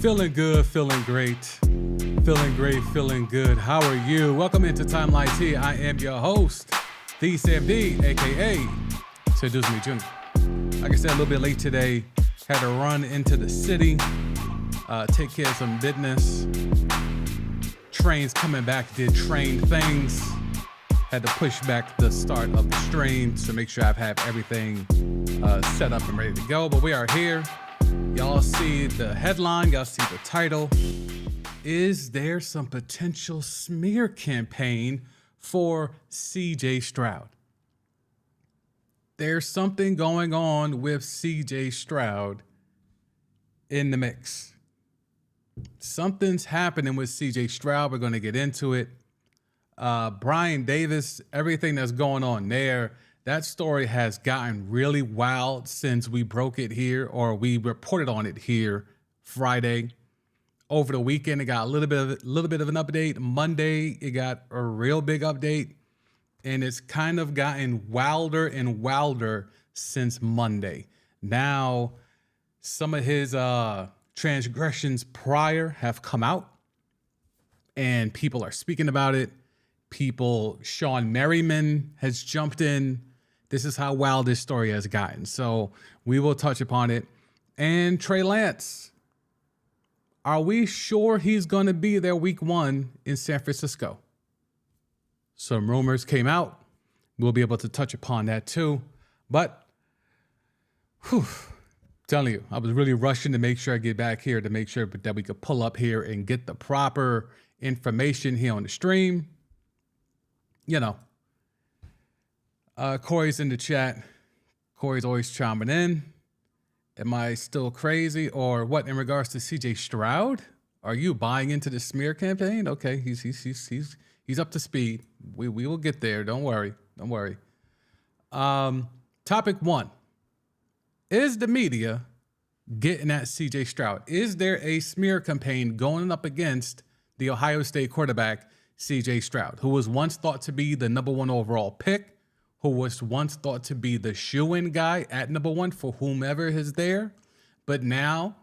Feeling good, feeling great. Feeling great, feeling good. How are you? Welcome into Timeline T. I am your host, the Sam D, aka Seduce Me Jr. Like I said, a little bit late today. Had to run into the city, take care of some business. Trains coming back, did train things. Had to push back the start of the stream to make sure I have everything set up and ready to go. But we are here. Y'all see the headline, y'all see the title. Is there some potential smear campaign for CJ Stroud? There's something going on with CJ Stroud in the mix. Something's happening with CJ Stroud. We're going to get into it. Brian Davis, everything that's going on there. That story has gotten really wild since we broke it here, or we reported on it here Friday. Over the weekend, it got a little bit of an update. Monday, it got a real big update, and it's kind of gotten wilder and wilder since Monday. Now, some of his transgressions prior have come out, and people are speaking about it. Sean Merriman has jumped in. This is how wild this story has gotten. So we will touch upon it. And Trey Lance, are we sure he's going to be there week 1 in San Francisco? Some rumors came out. We'll be able to touch upon that too. But, telling you, I was really rushing to make sure I get back here to make sure that we could pull up here and get the proper information here on the stream. You know, Corey's in the chat. Corey's always chiming in. Am I still crazy or what in regards to CJ Stroud? Are you buying into the smear campaign? Okay, he's up to speed. We will get there. Don't worry. Don't worry. Topic 1. Is the media getting at CJ Stroud? Is there a smear campaign going up against the Ohio State quarterback, CJ Stroud, who was once thought to be the number 1 overall pick, who was once thought to be the shoo-in guy at number 1 for whomever is there. But now,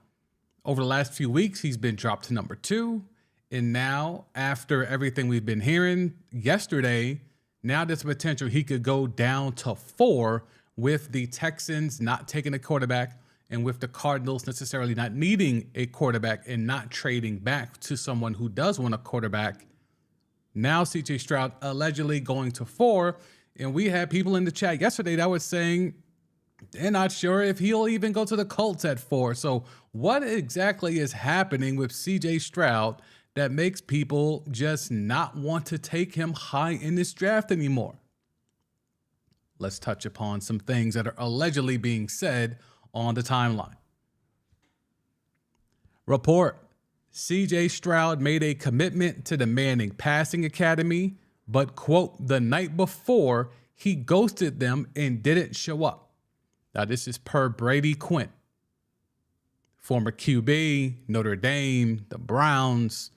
over the last few weeks, he's been dropped to number 2. And now, after everything we've been hearing yesterday, now there's potential he could go down to 4 with the Texans not taking a quarterback and with the Cardinals necessarily not needing a quarterback and not trading back to someone who does want a quarterback. Now CJ Stroud allegedly going to 4. And we had people in the chat yesterday that were saying they're not sure if he'll even go to the Colts at 4. So what exactly is happening with CJ Stroud that makes people just not want to take him high in this draft anymore? Let's touch upon some things that are allegedly being said on the timeline. Report: CJ Stroud made a commitment to the Manning Passing Academy, but, quote, the night before, he ghosted them and didn't show up. Now, this is per Brady Quinn, former QB, Notre Dame, the Browns.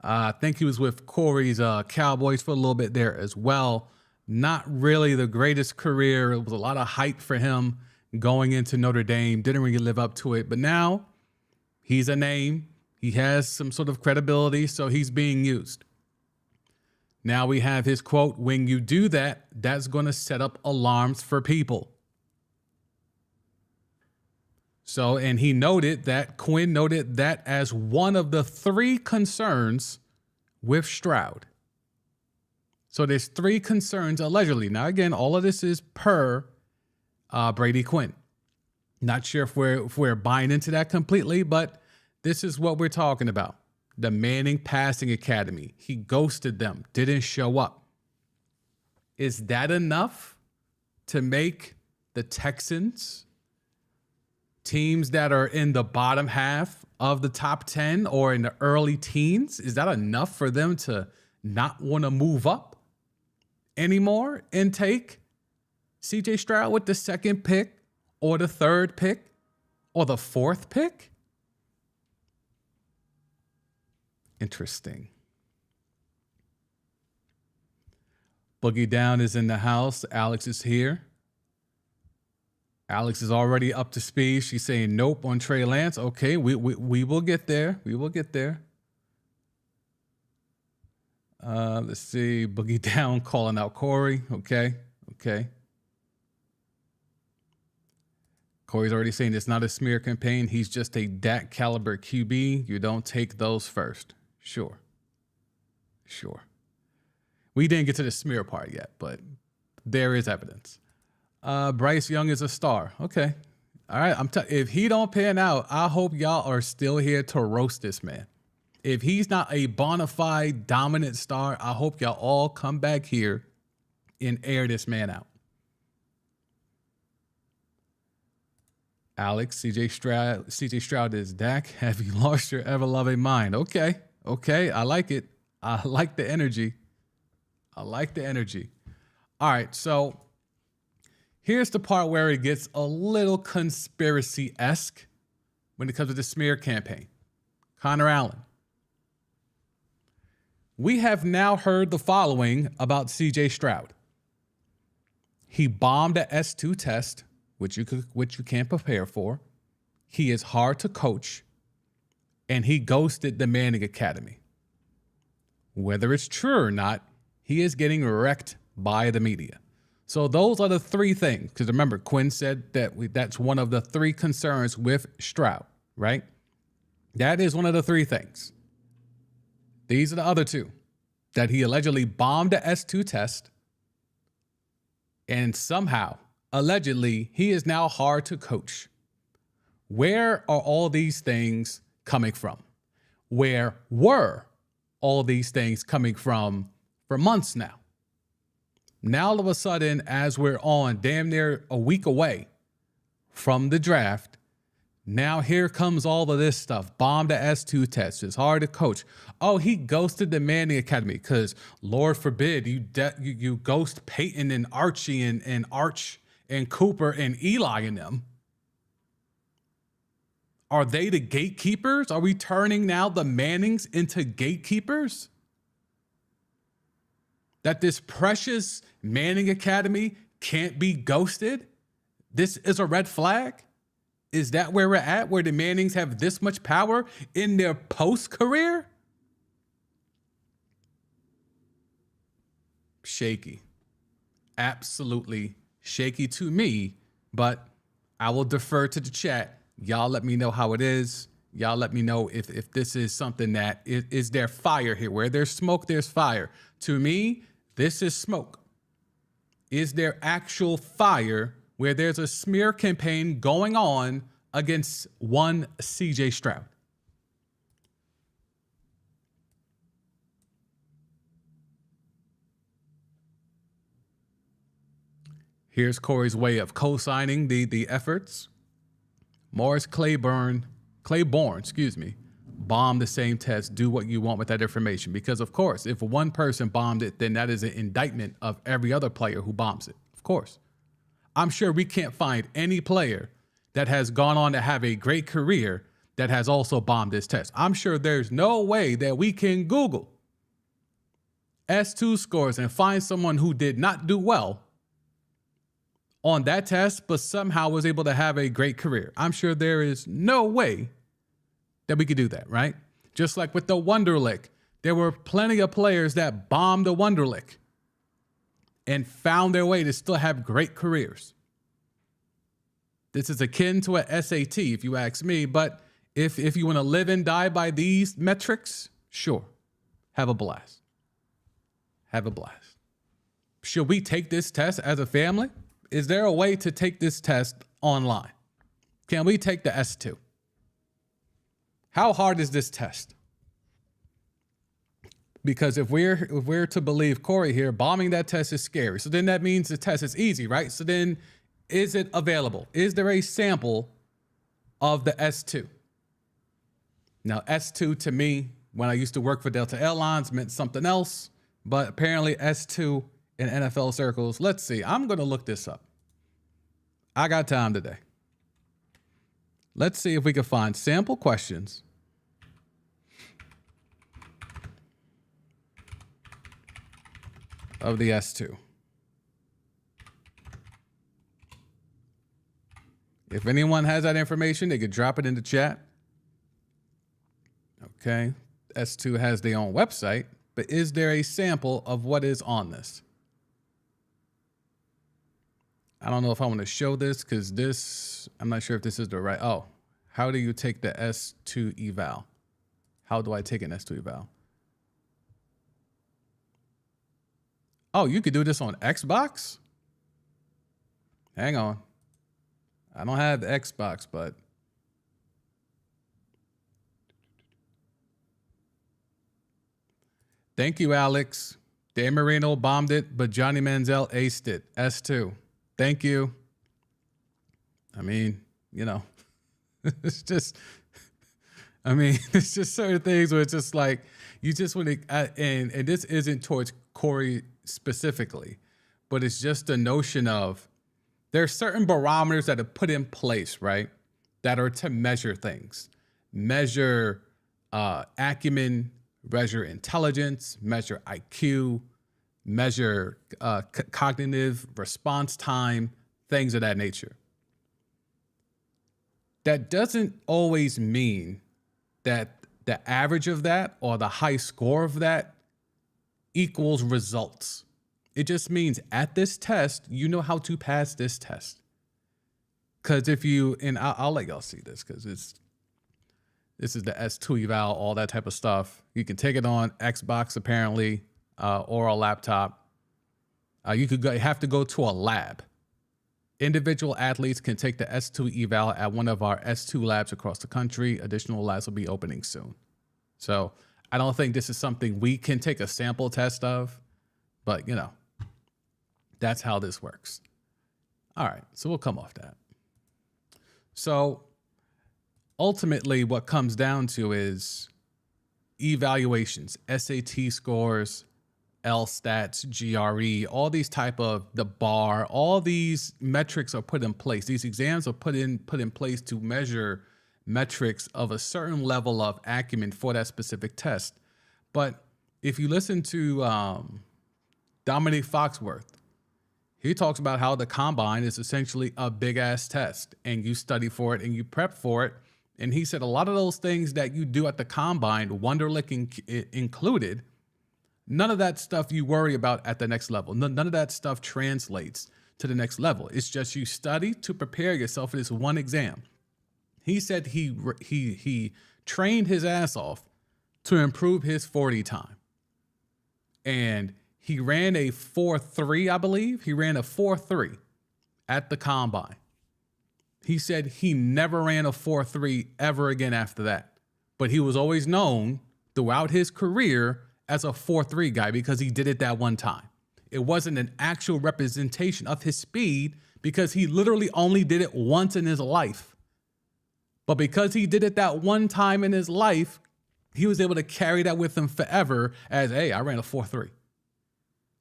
I think he was with Corey's Cowboys for a little bit there as well. Not really the greatest career. It was a lot of hype for him going into Notre Dame. Didn't really live up to it. But now he's a name. He has some sort of credibility, so he's being used. Now we have his quote: when you do that, that's going to set up alarms for people. So, and Quinn noted that as one of the 3 concerns with Stroud. So there's 3 concerns allegedly. Now, again, all of this is per Brady Quinn. Not sure if we're buying into that completely, but this is what we're talking about. The Manning Passing Academy. He ghosted them, didn't show up. Is that enough to make the Texans, teams that are in the bottom half of the top 10 or in the early teens, is that enough for them to not want to move up anymore and take CJ Stroud with the 2nd pick or the 3rd pick or the 4th pick? Interesting. Boogie Down is in the house. Alex is here. Alex is already up to speed. She's saying nope on Trey Lance. Okay, we will get there. We will get there. Let's see. Boogie Down calling out Corey. Okay. Okay. Corey's already saying it's not a smear campaign. He's just a Dak caliber QB. You don't take those first. Sure. Sure. We didn't get to the smear part yet, but there is evidence. Bryce Young is a star. Okay. All right. If he don't pan out, I hope y'all are still here to roast this man. If he's not a bona fide dominant star, I hope y'all all come back here and air this man out. Alex, CJ Stroud is Dak. Have you lost your ever-loving mind? Okay. Okay. I like it. I like the energy. I like the energy. All right. So here's the part where it gets a little conspiracy-esque when it comes to the smear campaign. Connor Allen. We have now heard the following about CJ Stroud. He bombed the S2 test, which you can't prepare for. He is hard to coach, and he ghosted the Manning Academy. Whether it's true or not, he is getting wrecked by the media. So those are the three things. Because remember, Quinn said that that's one of the three concerns with Stroud, right? That is one of the three things. These are the other two. That he allegedly bombed the S2 test, and somehow, allegedly, he is now hard to coach. Where are all these things coming from? Where were all these things coming from for months now? Now, all of a sudden, as we're on damn near a week away from the draft, now here comes all of this stuff. Bombed the S2 test. It's hard to coach. Oh, he ghosted the Manning Academy because, Lord forbid, you ghost Peyton and Archie and Arch and Cooper and Eli and them. Are they the gatekeepers? Are we turning now the Mannings into gatekeepers? That this precious Manning Academy can't be ghosted? This is a red flag? Is that where we're at, where the Mannings have this much power in their post-career? Shaky. Absolutely shaky to me, but I will defer to the chat. Y'all let me know how it is. Y'all let me know if this is something that is there fire here. Where there's smoke, there's fire. To me, this is smoke. Is there actual fire where there's a smear campaign going on against one CJ Stroud? Here's Corey's way of co-signing the efforts. Morris Claiborne, bombed the same test. Do what you want with that information. Because, of course, if one person bombed it, then that is an indictment of every other player who bombs it. Of course. I'm sure we can't find any player that has gone on to have a great career that has also bombed this test. I'm sure there's no way that we can Google S2 scores and find someone who did not do well on that test, but somehow was able to have a great career. I'm sure there is no way that we could do that, right? Just like with the Wonderlic, there were plenty of players that bombed the Wonderlic and found their way to still have great careers. This is akin to a SAT, if you ask me, but if you want to live and die by these metrics, sure, have a blast. Have a blast. Should we take this test as a family? Is there a way to take this test online? Can we take the S2? How hard is this test? Because if we're to believe Corey here, bombing that test is scary. So then that means the test is easy, right? So then is it available? Is there a sample of the S2? Now, S2 to me, when I used to work for Delta Airlines, meant something else. But apparently S2 in NFL circles, let's see. I'm going to look this up. I got time today. Let's see if we can find sample questions of the S2. If anyone has that information, they could drop it in the chat. Okay. S2 has their own website, but is there a sample of what is on this? I don't know if I want to show this because this, I'm not sure if this is the right. Oh, how do you take the S2 eval? How do I take an S2 eval? Oh, you could do this on Xbox? Hang on. I don't have the Xbox, but thank you, Alex. Dan Marino bombed it, but Johnny Manziel aced it. S2. Thank you. I mean, you know, it's just, I mean, it's just certain things where it's just like, you just want to, and this isn't towards Corey specifically, but it's just the notion of there's certain barometers that are put in place, right? That are to measure things, measure acumen, measure intelligence, measure IQ, measure cognitive response time, things of that nature. That doesn't always mean that the average of that or the high score of that equals results. It just means at this test, you know how to pass this test. Because if you, and I'll let y'all see this because this is the S2 eval, all that type of stuff. You can take it on Xbox apparently, or a laptop. You have to go to a lab. Individual athletes can take the S2 eval at one of our S2 labs across the country. Additional labs will be opening soon. So I don't think this is something we can take a sample test of, but you know, that's how this works. All right, so we'll come off that. So ultimately what comes down to is evaluations, SAT scores, LSTATs, GRE, all these type of the bar, all these metrics are put in place. These exams are put in place to measure metrics of a certain level of acumen for that specific test. But if you listen to Dominic Foxworth, he talks about how the combine is essentially a big ass test and you study for it and you prep for it. And he said a lot of those things that you do at the combine, Wonderlic included, none of that stuff you worry about at the next level. None of that stuff translates to the next level. It's just you study to prepare yourself for this one exam. He said he trained his ass off to improve his 40 time. And he ran a 4.3, I believe. He ran a 4.3 at the combine. He said he never ran a 4.3 ever again after that. But he was always known throughout his career as a 4.3 guy because he did it that one time. It wasn't an actual representation of his speed because he literally only did it once in his life. But because he did it that one time in his life, he was able to carry that with him forever as, hey, I ran a 4.3.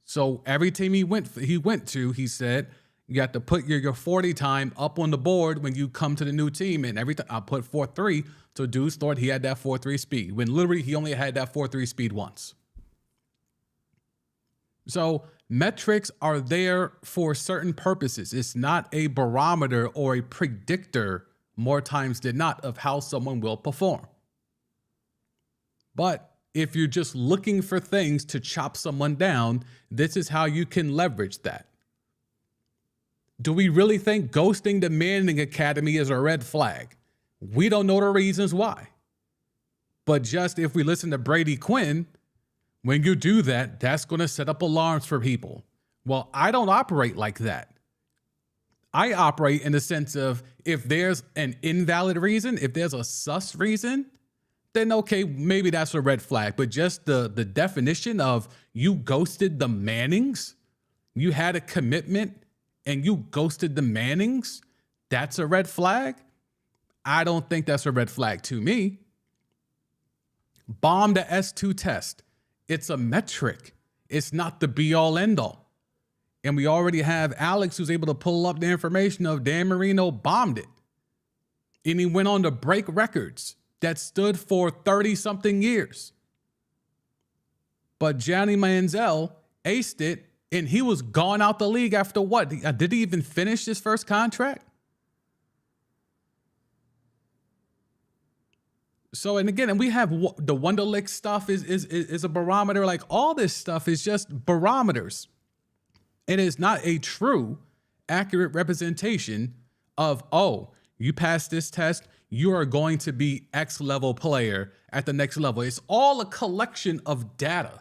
So every team he went to, he said, you have to put your 40 time up on the board when you come to the new team. And every time I put 4.3, so dudes thought he had that 4.3 speed when literally he only had that 4.3 speed once. So metrics are there for certain purposes. It's not a barometer or a predictor more times than not of how someone will perform. But if you're just looking for things to chop someone down, this is how you can leverage that. Do we really think ghosting the Manning Academy is a red flag? We don't know the reasons why. But just if we listen to Brady Quinn, when you do that, that's going to set up alarms for people. Well, I don't operate like that. I operate in the sense of if there's an invalid reason, if there's a sus reason, then okay, maybe that's a red flag. But just the definition of you ghosted the Mannings, you had a commitment and you ghosted the Mannings, that's a red flag? I don't think that's a red flag to me. Bomb the S2 test. It's a metric. It's not the be-all, end-all. And we already have Alex who's able to pull up the information of Dan Marino bombed it. And he went on to break records that stood for 30-something years. But Johnny Manziel aced it, and he was gone out the league after what? Did he even finish his first contract? So, and again, and we have the Wonderlic stuff is a barometer. Like all this stuff is just barometers. It is not a true, accurate representation of, oh, you passed this test, you are going to be X level player at the next level. It's all a collection of data.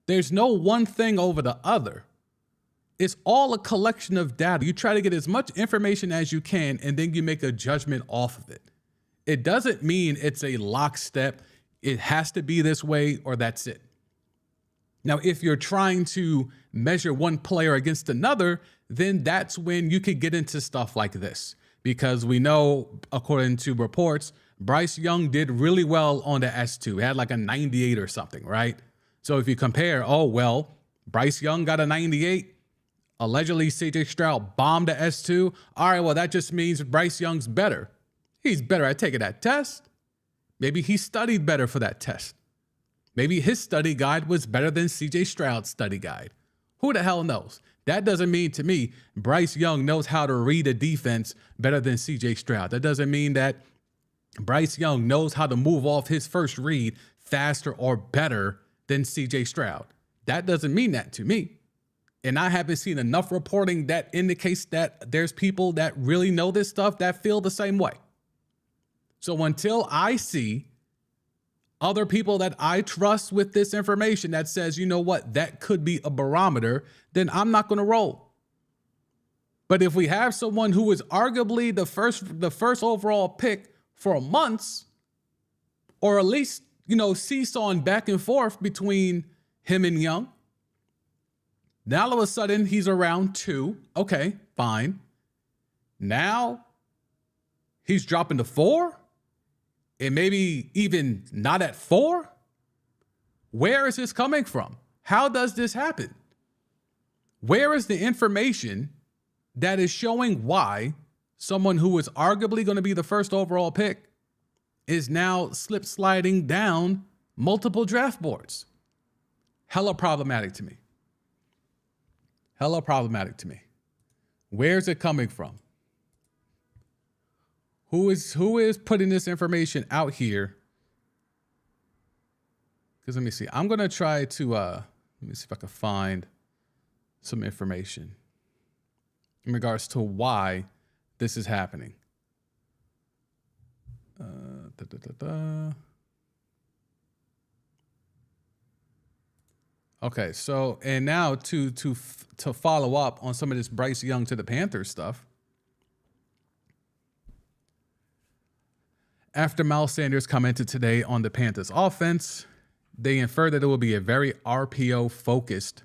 There's no one thing over the other. It's all a collection of data. You try to get as much information as you can, and then you make a judgment off of it. It doesn't mean it's a lockstep. It has to be this way or that's it. Now, if you're trying to measure one player against another, then that's when you could get into stuff like this. Because we know, according to reports, Bryce Young did really well on the S2. He had like a 98 or something, right? So if you compare, oh, well, Bryce Young got a 98. Allegedly, CJ Stroud bombed the S2. All right, well, that just means Bryce Young's better. He's better at taking that test. Maybe he studied better for that test. Maybe his study guide was better than CJ Stroud's study guide. Who the hell knows? That doesn't mean to me Bryce Young knows how to read a defense better than CJ Stroud. That doesn't mean that Bryce Young knows how to move off his first read faster or better than CJ Stroud. That doesn't mean that to me. And I haven't seen enough reporting that indicates that there's people that really know this stuff that feel the same way. So until I see other people that I trust with this information that says, you know what, that could be a barometer, then I'm not going to roll. But if we have someone who is arguably the first overall pick for months, or at least, seesawing back and forth between him and Young, now all of a sudden he's around 2. Okay, fine. Now he's dropping to 4. And maybe even not at 4? Where is this coming from? How does this happen? Where is the information that is showing why someone who is arguably going to be the first overall pick is now slip sliding down multiple draft boards? Hella problematic to me. Hella problematic to me. Where's it coming from? Who is putting this information out here? Because let me see. I'm going to try to, let me see if I can find some information in regards to why this is happening. Okay, so, and now to follow up on some of this Bryce Young to the Panthers stuff. After Miles Sanders commented today on the Panthers offense, they inferred that it will be a very RPO-focused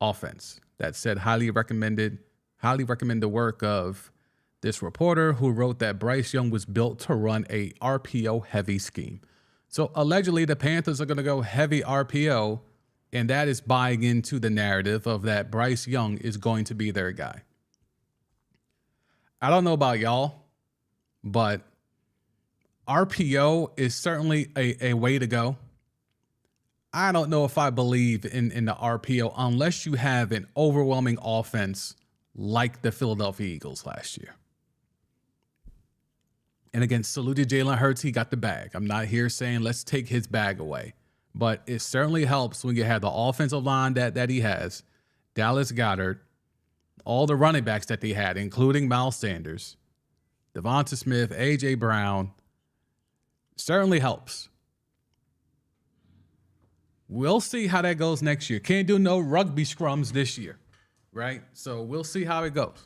offense. That said, highly recommend the work of this reporter who wrote that Bryce Young was built to run a RPO-heavy scheme. So allegedly, the Panthers are going to go heavy RPO, and that is buying into the narrative of that Bryce Young is going to be their guy. I don't know about y'all, but RPO is certainly a way to go. I don't know if I believe in the RPO unless you have an overwhelming offense like the Philadelphia Eagles last year. And again, salute to Jalen Hurts. He got the bag. I'm not here saying let's take his bag away. But it certainly helps when you have the offensive line that he has, Dallas Goedert, all the running backs that they had, including Miles Sanders, Devonta Smith, A.J. Brown. Certainly helps. We'll see how that goes next year. Can't do no rugby scrums this year, right? So we'll see how it goes.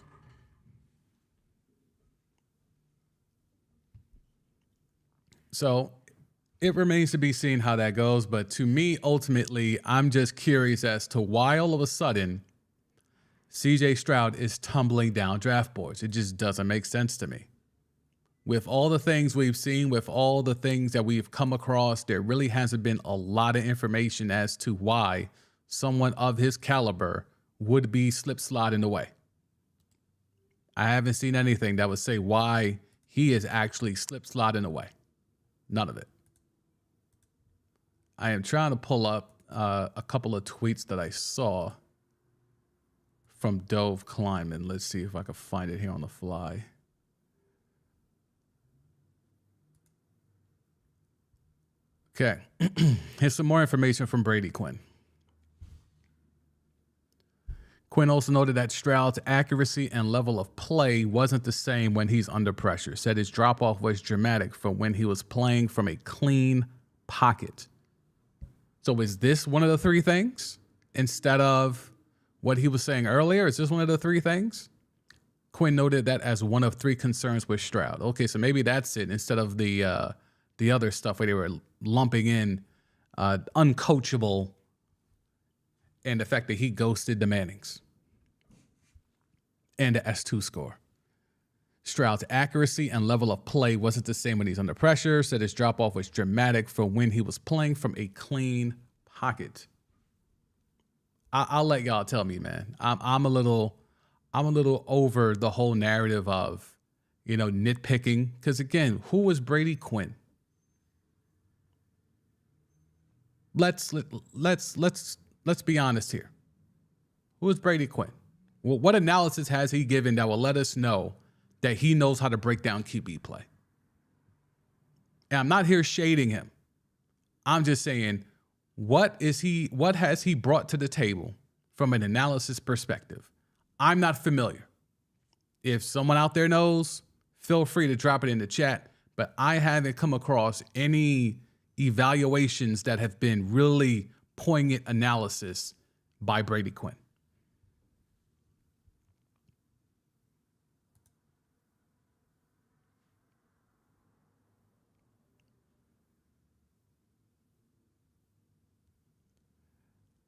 So it remains to be seen how that goes. But to me, ultimately, I'm just curious as to why all of a sudden CJ Stroud is tumbling down draft boards. It just doesn't make sense to me. With all the things we've seen, with all the things that we've come across, there really hasn't been a lot of information as to why someone of his caliber would be slip sliding away. I haven't seen anything that would say why he is actually slip sliding away. None of it. I am trying to pull up a couple of tweets that I saw from Dove Kleiman. Let's see if I can find it here on the fly. Okay. Here's some more information from Brady Quinn. Quinn also noted that Stroud's accuracy and level of play wasn't the same when he's under pressure. Said his drop-off was dramatic from when he was playing from a clean pocket. So is this one of the three things instead of what he was saying earlier? Is this one of the three things? Quinn noted that as one of three concerns with Stroud. Okay, so maybe that's it instead of the other stuff where they were lumping in uncoachable and the fact that he ghosted the Mannings and the S2 score. Stroud's accuracy and level of play wasn't the same when he's under pressure. Said his drop-off was dramatic for when he was playing from a clean pocket. I'll let y'all tell me, man. I'm a little over the whole narrative of, nitpicking. Because again, who was Brady Quinn? Let's be honest here. Who is Brady Quinn? Well, what analysis has he given that will let us know that he knows how to break down QB play? And I'm not here shading him. I'm just saying, what has he brought to the table from an analysis perspective? I'm not familiar. If someone out there knows, feel free to drop it in the chat, but I haven't come across any evaluations that have been really poignant analysis by Brady Quinn.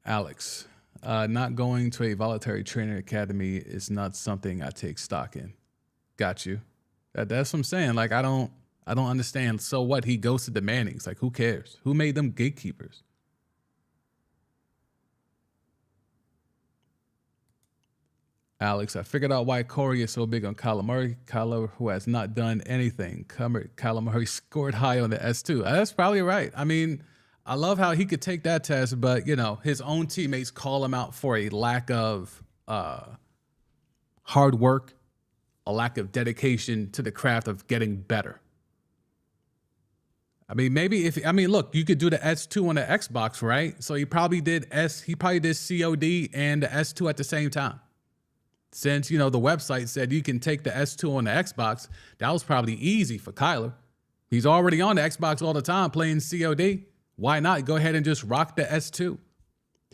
Alex, not going to a voluntary training academy is not something I take stock in. Got you. That's what I'm saying. Like, I don't understand. So what? He ghosted the Mannings. Like, who cares? Who made them gatekeepers? Alex, I figured out why Corey is so big on Kyler Murray. Kyler, who has not done anything. Kyler Murray scored high on the S2. That's probably right. I mean, I love how he could take that test, but, his own teammates call him out for a lack of hard work, a lack of dedication to the craft of getting better. I mean, look, you could do the S2 on the Xbox, right? So he probably did COD and the S2 at the same time. Since, the website said you can take the S2 on the Xbox, that was probably easy for Kyler. He's already on the Xbox all the time playing COD. Why not go ahead and just rock the S2?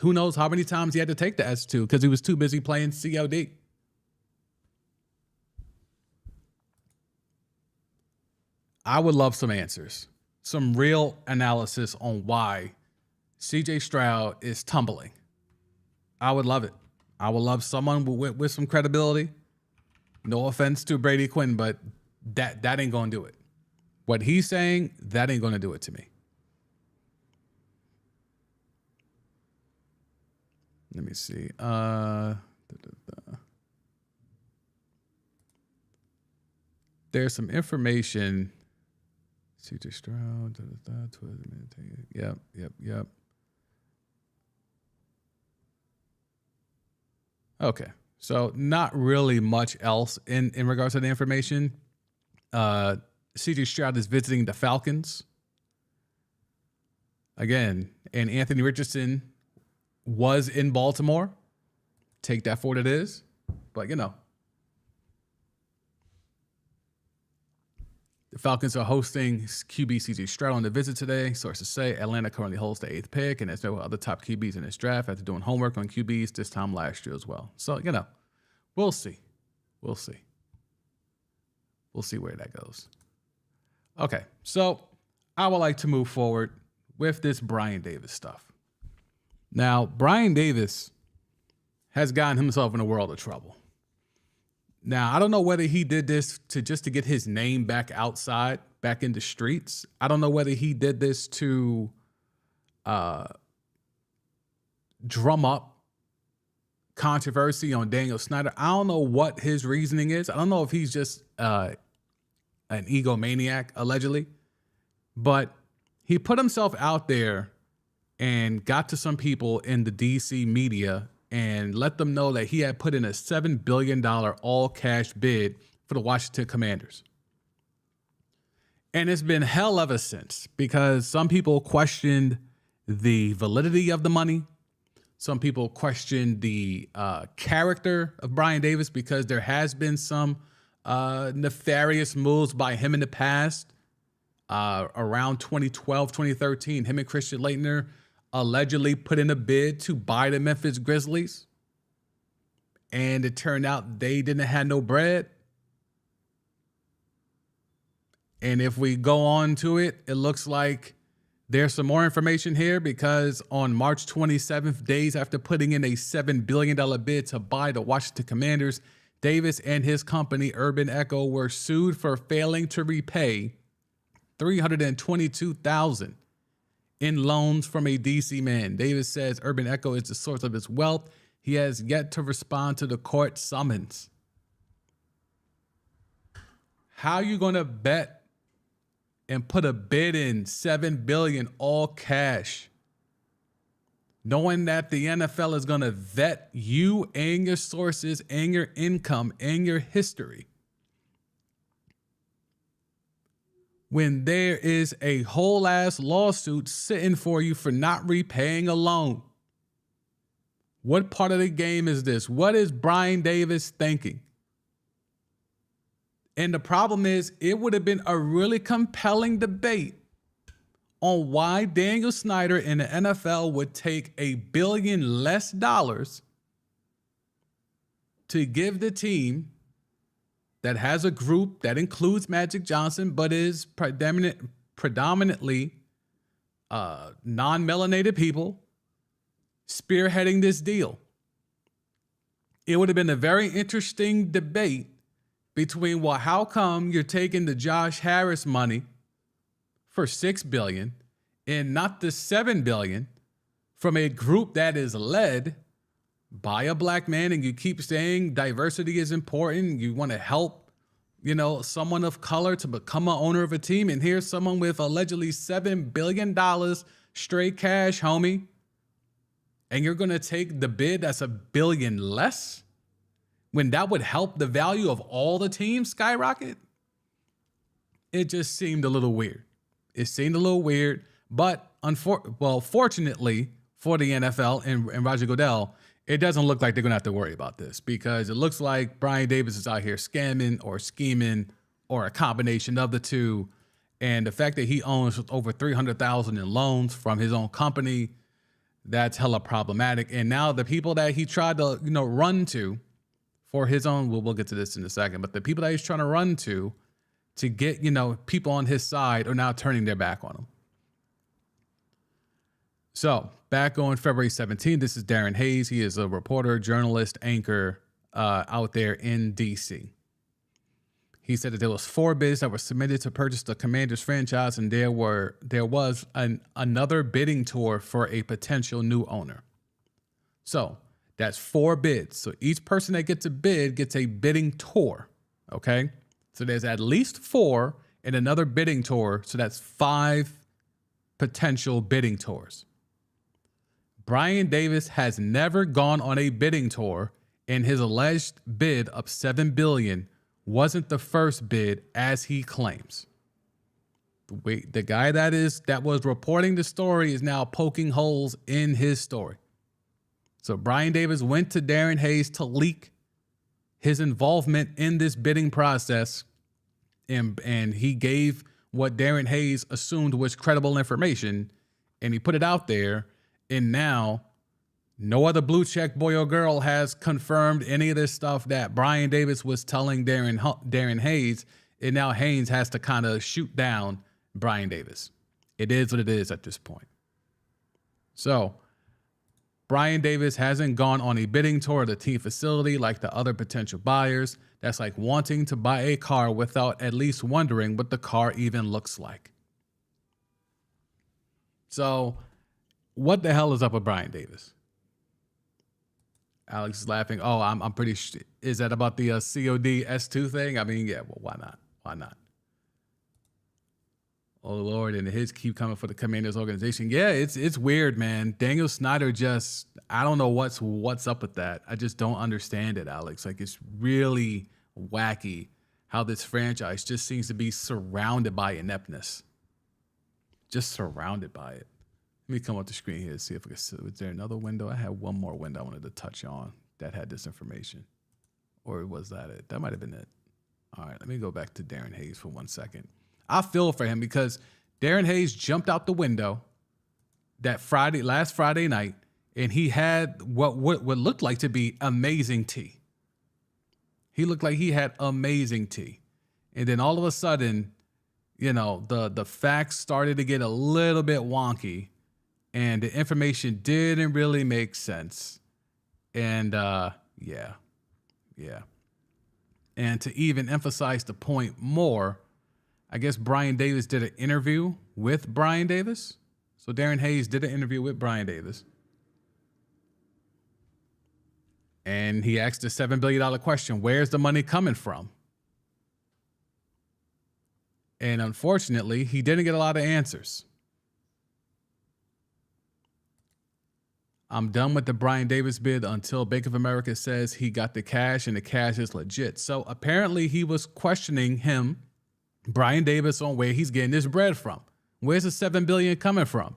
Who knows how many times he had to take the S2 because he was too busy playing COD. I would love some answers, some real analysis on why CJ Stroud is tumbling. I would love it. I would love someone with some credibility. No offense to Brady Quinn, but that ain't going to do it. What he's saying, that ain't going to do it to me. Let me see. There's some information. CJ Stroud. Yep. Okay. So not really much else in regards to the information. CJ Stroud is visiting the Falcons. Again, and Anthony Richardson was in Baltimore. Take that for what it is. But, the Falcons are hosting QB CJ Stroud on the visit today. Sources say Atlanta currently holds the 8th pick, and there's no other top QBs in this draft after doing homework on QBs this time last year as well. So, we'll see. We'll see where that goes. Okay, so I would like to move forward with this Brian Davis stuff. Now, Brian Davis has gotten himself in a world of trouble. Now, I don't know whether he did this to get his name back outside, back in the streets. I don't know whether he did this to drum up controversy on Daniel Snyder. I don't know what his reasoning is. I don't know if he's just an egomaniac, allegedly. But he put himself out there and got to some people in the DC media and let them know that he had put in a $7 billion all-cash bid for the Washington Commanders. And it's been hell ever since, because some people questioned the validity of the money. Some people questioned the character of Brian Davis, because there has been some nefarious moves by him in the past. Around 2012, 2013, him and Christian Laettner allegedly put in a bid to buy the Memphis Grizzlies. And it turned out they didn't have no bread. And if we go on to it, it looks like there's some more information here, because on March 27th, days after putting in a $7 billion bid to buy the Washington Commanders, Davis and his company, Urban Echo, were sued for failing to repay $322,000 in loans from a DC man. Davis says Urban Echo is the source of his wealth. He has yet to respond to the court summons. How are you going to bet and put a bid in $7 billion all cash, knowing that the NFL is going to vet you and your sources and your income and your history, when there is a whole ass lawsuit sitting for you for not repaying a loan? What part of the game is this? What is Brian Davis thinking? And the problem is, it would have been a really compelling debate on why Daniel Snyder and the NFL would take $1 billion less to give the team that has a group that includes Magic Johnson, but is predominantly non-melanated people, spearheading this deal. It would have been a very interesting debate between, well, how come you're taking the Josh Harris money for $6 billion and not the $7 billion from a group that is led by a black man, and you keep saying diversity is important, you want to help, someone of color to become an owner of a team, and here's someone with allegedly $7 billion straight cash, homie, and you're going to take the bid that's $1 billion less when that would help the value of all the teams skyrocket? It just seemed a little weird. But fortunately for the NFL and Roger Goodell, it doesn't look like they're going to have to worry about this, because it looks like Brian Davis is out here scamming or scheming or a combination of the two. And the fact that he owns over $300,000 in loans from his own company, that's hella problematic. And now the people that he tried to, run to for his own, we'll get to this in a second, but the people that he's trying to run to get, people on his side are now turning their back on him. So back on February 17th, this is Darren Hayes. He is a reporter, journalist, anchor out there in DC. He said that there was 4 bids that were submitted to purchase the Commanders franchise, and there was another bidding tour for a potential new owner. So that's 4 bids. So each person that gets a bid gets a bidding tour. Okay, so there's at least 4 and another bidding tour. So that's 5 potential bidding tours. Brian Davis has never gone on a bidding tour, and his alleged bid of $7 billion wasn't the first bid, as he claims. The guy that was reporting the story is now poking holes in his story. So Brian Davis went to Darren Hayes to leak his involvement in this bidding process, and he gave what Darren Hayes assumed was credible information, and he put it out there. And now no other blue check boy or girl has confirmed any of this stuff that Brian Davis was telling Darren Hayes. And now Hayes has to kind of shoot down Brian Davis. It is what it is at this point. So Brian Davis hasn't gone on a bidding tour of the team facility like the other potential buyers. That's like wanting to buy a car without at least wondering what the car even looks like. So what the hell is up with Brian Davis? Alex is laughing. Oh, I'm pretty sure. Is that about the COD S2 thing? I mean, yeah, well, why not? Why not? Oh, Lord, and the hits keep coming for the Commanders organization. Yeah, it's weird, man. Daniel Snyder I don't know what's up with that. I just don't understand it, Alex. Like, it's really wacky how this franchise just seems to be surrounded by ineptness. Just surrounded by it. Let me come up the screen here to see if I can see. Was there another window? I had one more window I wanted to touch on that had this information. Or was that it? That might have been it. All right, let me go back to Darren Hayes for 1 second. I feel for him because Darren Hayes jumped out the window last Friday night, and he had what looked like to be amazing tea. He looked like he had amazing tea. And then all of a sudden, the facts started to get a little bit wonky, and the information didn't really make sense. And yeah. And to even emphasize the point more, I guess Brian Davis did an interview with Brian Davis. So Darren Hayes did an interview with Brian Davis. And he asked the $7 billion question, where's the money coming from? And unfortunately, he didn't get a lot of answers. I'm done with the Brian Davis bid until Bank of America says he got the cash and the cash is legit. So apparently he was questioning Brian Davis, on where he's getting this bread from. Where's the $7 billion coming from?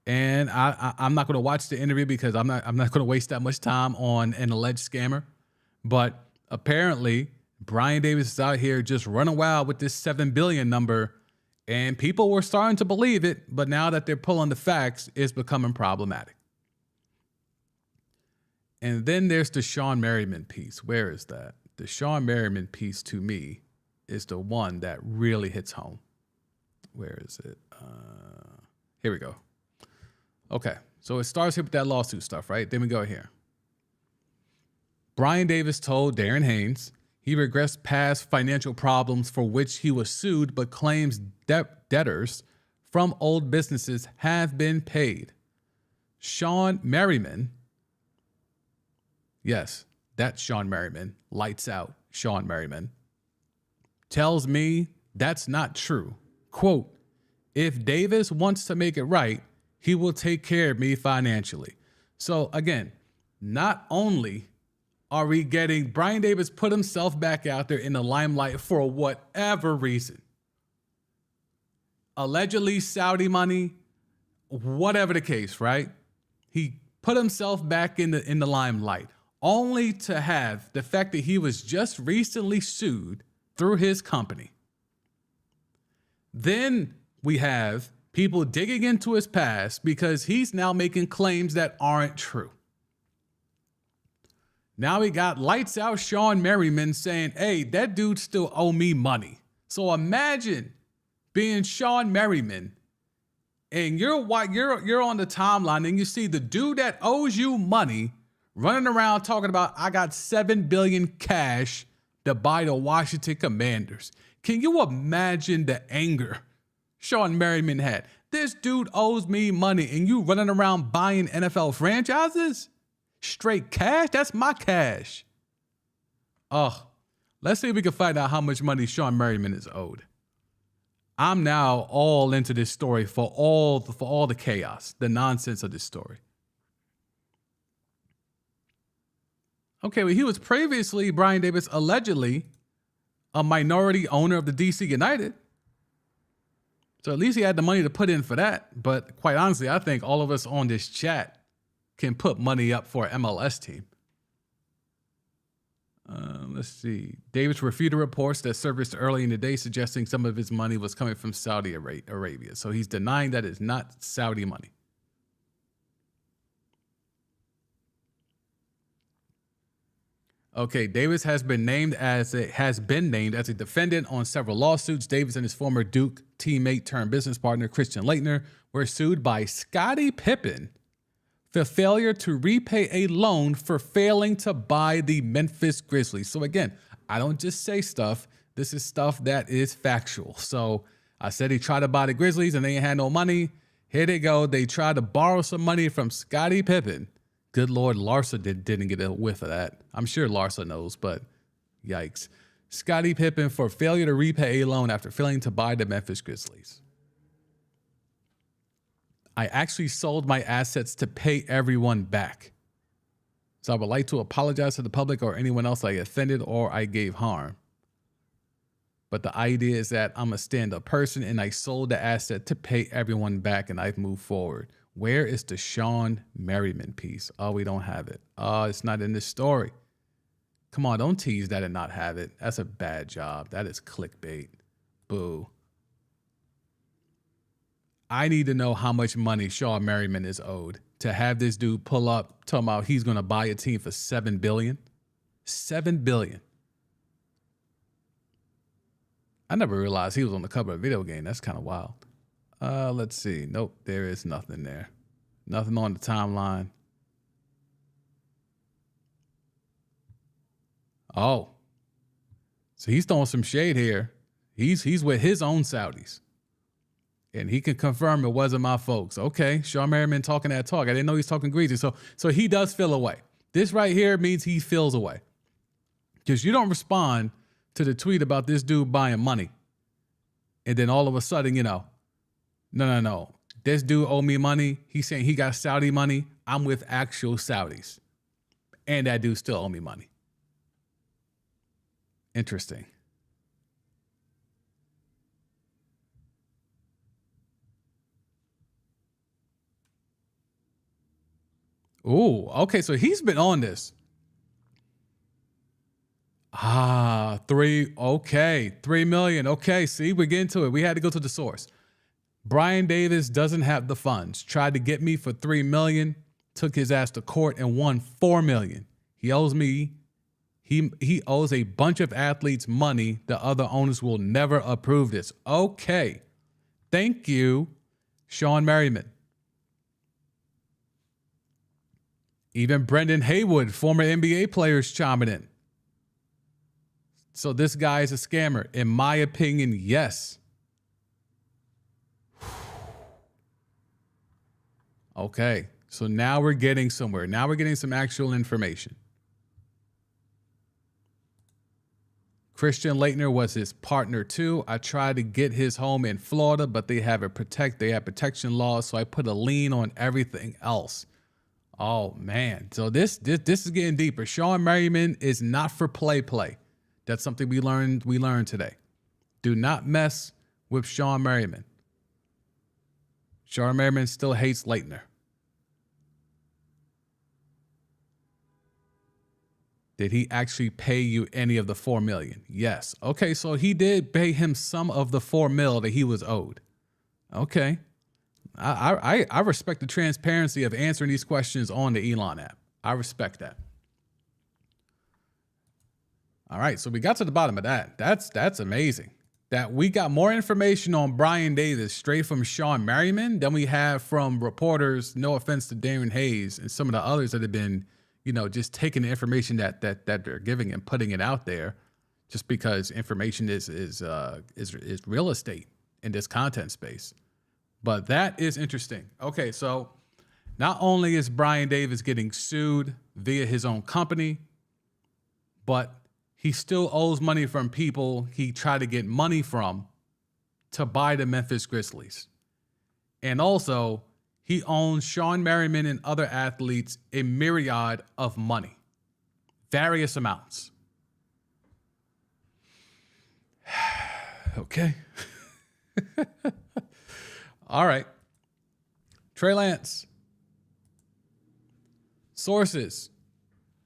And I'm not going to watch the interview because I'm not going to waste that much time on an alleged scammer. But apparently Brian Davis is out here just running wild with this $7 billion number, and people were starting to believe it. But now that they're pulling the facts, it's becoming problematic. And then there's the Sean Merriman piece. Where is that? The Sean Merriman piece, to me, is the one that really hits home. Where is it? Here we go. Okay, so it starts here with that lawsuit stuff, right? Then we go here. Brian Davis told Darren Hayes he regrets past financial problems for which he was sued, but claims debtors from old businesses have been paid. Sean Merriman, yes, that's Sean Merriman, lights out Sean Merriman, tells me that's not true. Quote, if Davis wants to make it right, he will take care of me financially. So again, not only are we getting Brian Davis put himself back out there in the limelight for whatever reason, allegedly Saudi money, whatever the case, right? He put himself back in the limelight, only to have the fact that he was just recently sued through his company. Then we have people digging into his past because he's now making claims that aren't true. Now we got lights out Sean Merriman saying, hey, that dude still owe me money. So imagine being Sean Merriman and you're on the timeline and you see the dude that owes you money running around talking about, I got $7 billion cash to buy the Washington Commanders. Can you imagine the anger Sean Merriman had? This dude owes me money and you running around buying NFL franchises? Straight cash? That's my cash. Oh, let's see if we can find out how much money Sean Merriman is owed. I'm now all into this story for all the chaos, the nonsense of this story. Okay, well, he was previously, Brian Davis, allegedly a minority owner of the DC United. So at least he had the money to put in for that. But quite honestly, I think all of us on this chat can put money up for an MLS team. Let's see. Davis refuted reports that surfaced early in the day suggesting some of his money was coming from Saudi Arabia. So he's denying that it's not Saudi money. Okay, Davis has been named as a defendant on several lawsuits. Davis and his former Duke teammate turned business partner Christian Laettner were sued by Scottie Pippen for failure to repay a loan for failing to buy the Memphis Grizzlies. So again, I don't just say stuff. This is stuff that is factual. So I said he tried to buy the Grizzlies and they ain't had no money. Here they go. They tried to borrow some money from Scottie Pippen. Good Lord, Larsa didn't get a whiff of that. I'm sure Larsa knows, but yikes. Scottie Pippen for failure to repay a loan after failing to buy the Memphis Grizzlies. I actually sold my assets to pay everyone back. So I would like to apologize to the public or anyone else I offended or I gave harm. But the idea is that I'm a stand-up person and I sold the asset to pay everyone back and I've moved forward. Where is the Sean Merriman piece? Oh, we don't have it. Oh, it's not in this story. Come on, don't tease that and not have it. That's a bad job. That is clickbait. Boo. I need to know how much money Sean Merriman is owed to have this dude pull up talking about he's going to buy a team for $7 billion. $7 billion. I never realized he was on the cover of a video game. That's kind of wild. Let's see. Nope, there is nothing there. Nothing on the timeline. Oh. So he's throwing some shade here. He's with his own Saudis. And he can confirm it wasn't my folks. Okay, Sean Merriman talking that talk. I didn't know he's talking greasy. So he does feel away. This right here means he feels away. Because you don't respond to the tweet about this dude buying money. And then all of a sudden, no. This dude owe me money. He's saying he got Saudi money. I'm with actual Saudis. And that dude still owe me money. Interesting. Ooh, okay, so he's been on this. 3 million. Okay, see, we're getting to it. We had to go to the source. Brian Davis doesn't have the funds. Tried to get me for $3 million, took his ass to court and won $4 million. He owes me. He owes a bunch of athletes money. The other owners will never approve this. Okay. Thank you, Sean Merriman. Even Brendan Haywood, former NBA players, chiming in. So this guy is a scammer. In my opinion, yes. Okay, so now we're getting somewhere. Now we're getting some actual information. Christian Laettner was his partner too. I tried to get his home in Florida, but they have protection laws, so I put a lien on everything else. Oh man, so this is getting deeper. Sean Merriman is not for play. That's something we learned today. Do not mess with Sean Merriman. Sean Merriman still hates Laettner. Did he actually pay you any of the $4 million? Yes. Okay, so he did pay him some of the $4 million that he was owed. Okay. I respect the transparency of answering these questions on the Elon app. I respect that. All right, so we got to the bottom of that. That's amazing. That we got more information on Brian Davis straight from Sean Merriman than we have from reporters, no offense to Darren Hayes and some of the others that have been, just taking the information that they're giving and putting it out there just because information is real estate in this content space. But that is interesting. Okay, so not only is Brian Davis getting sued via his own company, but he still owes money from people he tried to get money from to buy the Memphis Grizzlies. And also, he owns Sean Merriman and other athletes a myriad of money, various amounts. Okay. All right. Trey Lance. Sources.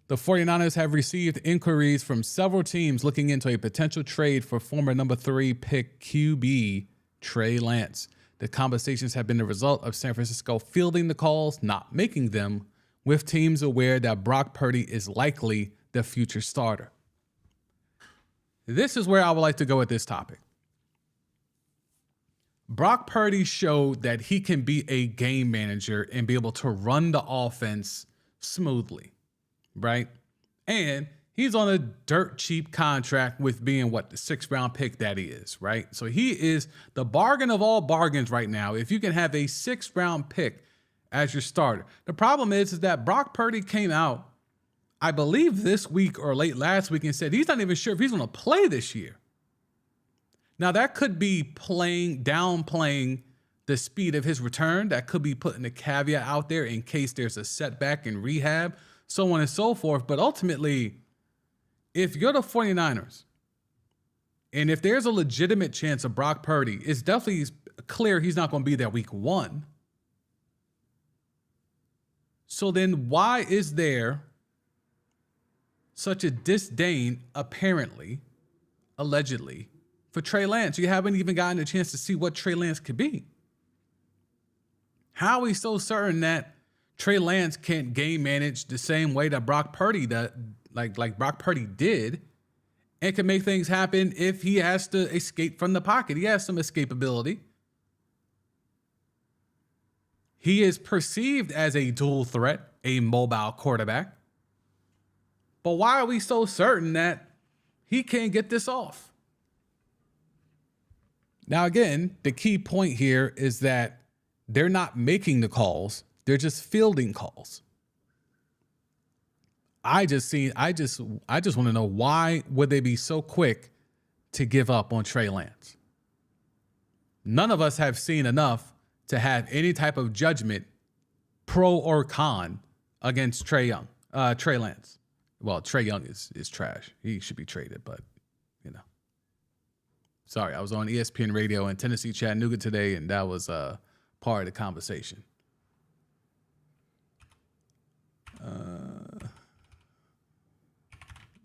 The 49ers have received inquiries from several teams looking into a potential trade for former number 3 pick QB Trey Lance. The conversations have been the result of San Francisco fielding the calls, not making them, with teams aware that Brock Purdy is likely the future starter. This is where I would like to go with this topic. Brock Purdy showed that he can be a game manager and be able to run the offense smoothly, right? And he's on a dirt cheap contract with being the 6th round pick that he is, right? So he is the bargain of all bargains right now. If you can have a 6th round pick as your starter. The problem is that Brock Purdy came out, I believe this week or late last week, and said he's not even sure if he's going to play this year. Now, that could be downplaying the speed of his return. That could be putting a caveat out there in case there's a setback in rehab, so on and so forth. But ultimately, if you're the 49ers And if there's a legitimate chance of Brock Purdy, it's definitely clear he's not going to be there week 1. So then why is there such a disdain, apparently, allegedly, for Trey Lance? You haven't even gotten a chance to see what Trey Lance could be. How are we so certain that Trey Lance can't game manage the same way that Brock Purdy does, like Brock Purdy did, and can make things happen if he has to escape from the pocket? He has some escapability. He is perceived as a dual threat, a mobile quarterback. But why are we so certain that he can't get this off? Now, again, the key point here is that they're not making the calls. They're just fielding calls. I just want to know, why would they be so quick to give up on Trey Lance? None of us have seen enough to have any type of judgment, pro or con, against Trey Lance. Well, Trey Young is trash. He should be traded, but sorry, I was on ESPN Radio in Tennessee, Chattanooga today, and that was part of the conversation.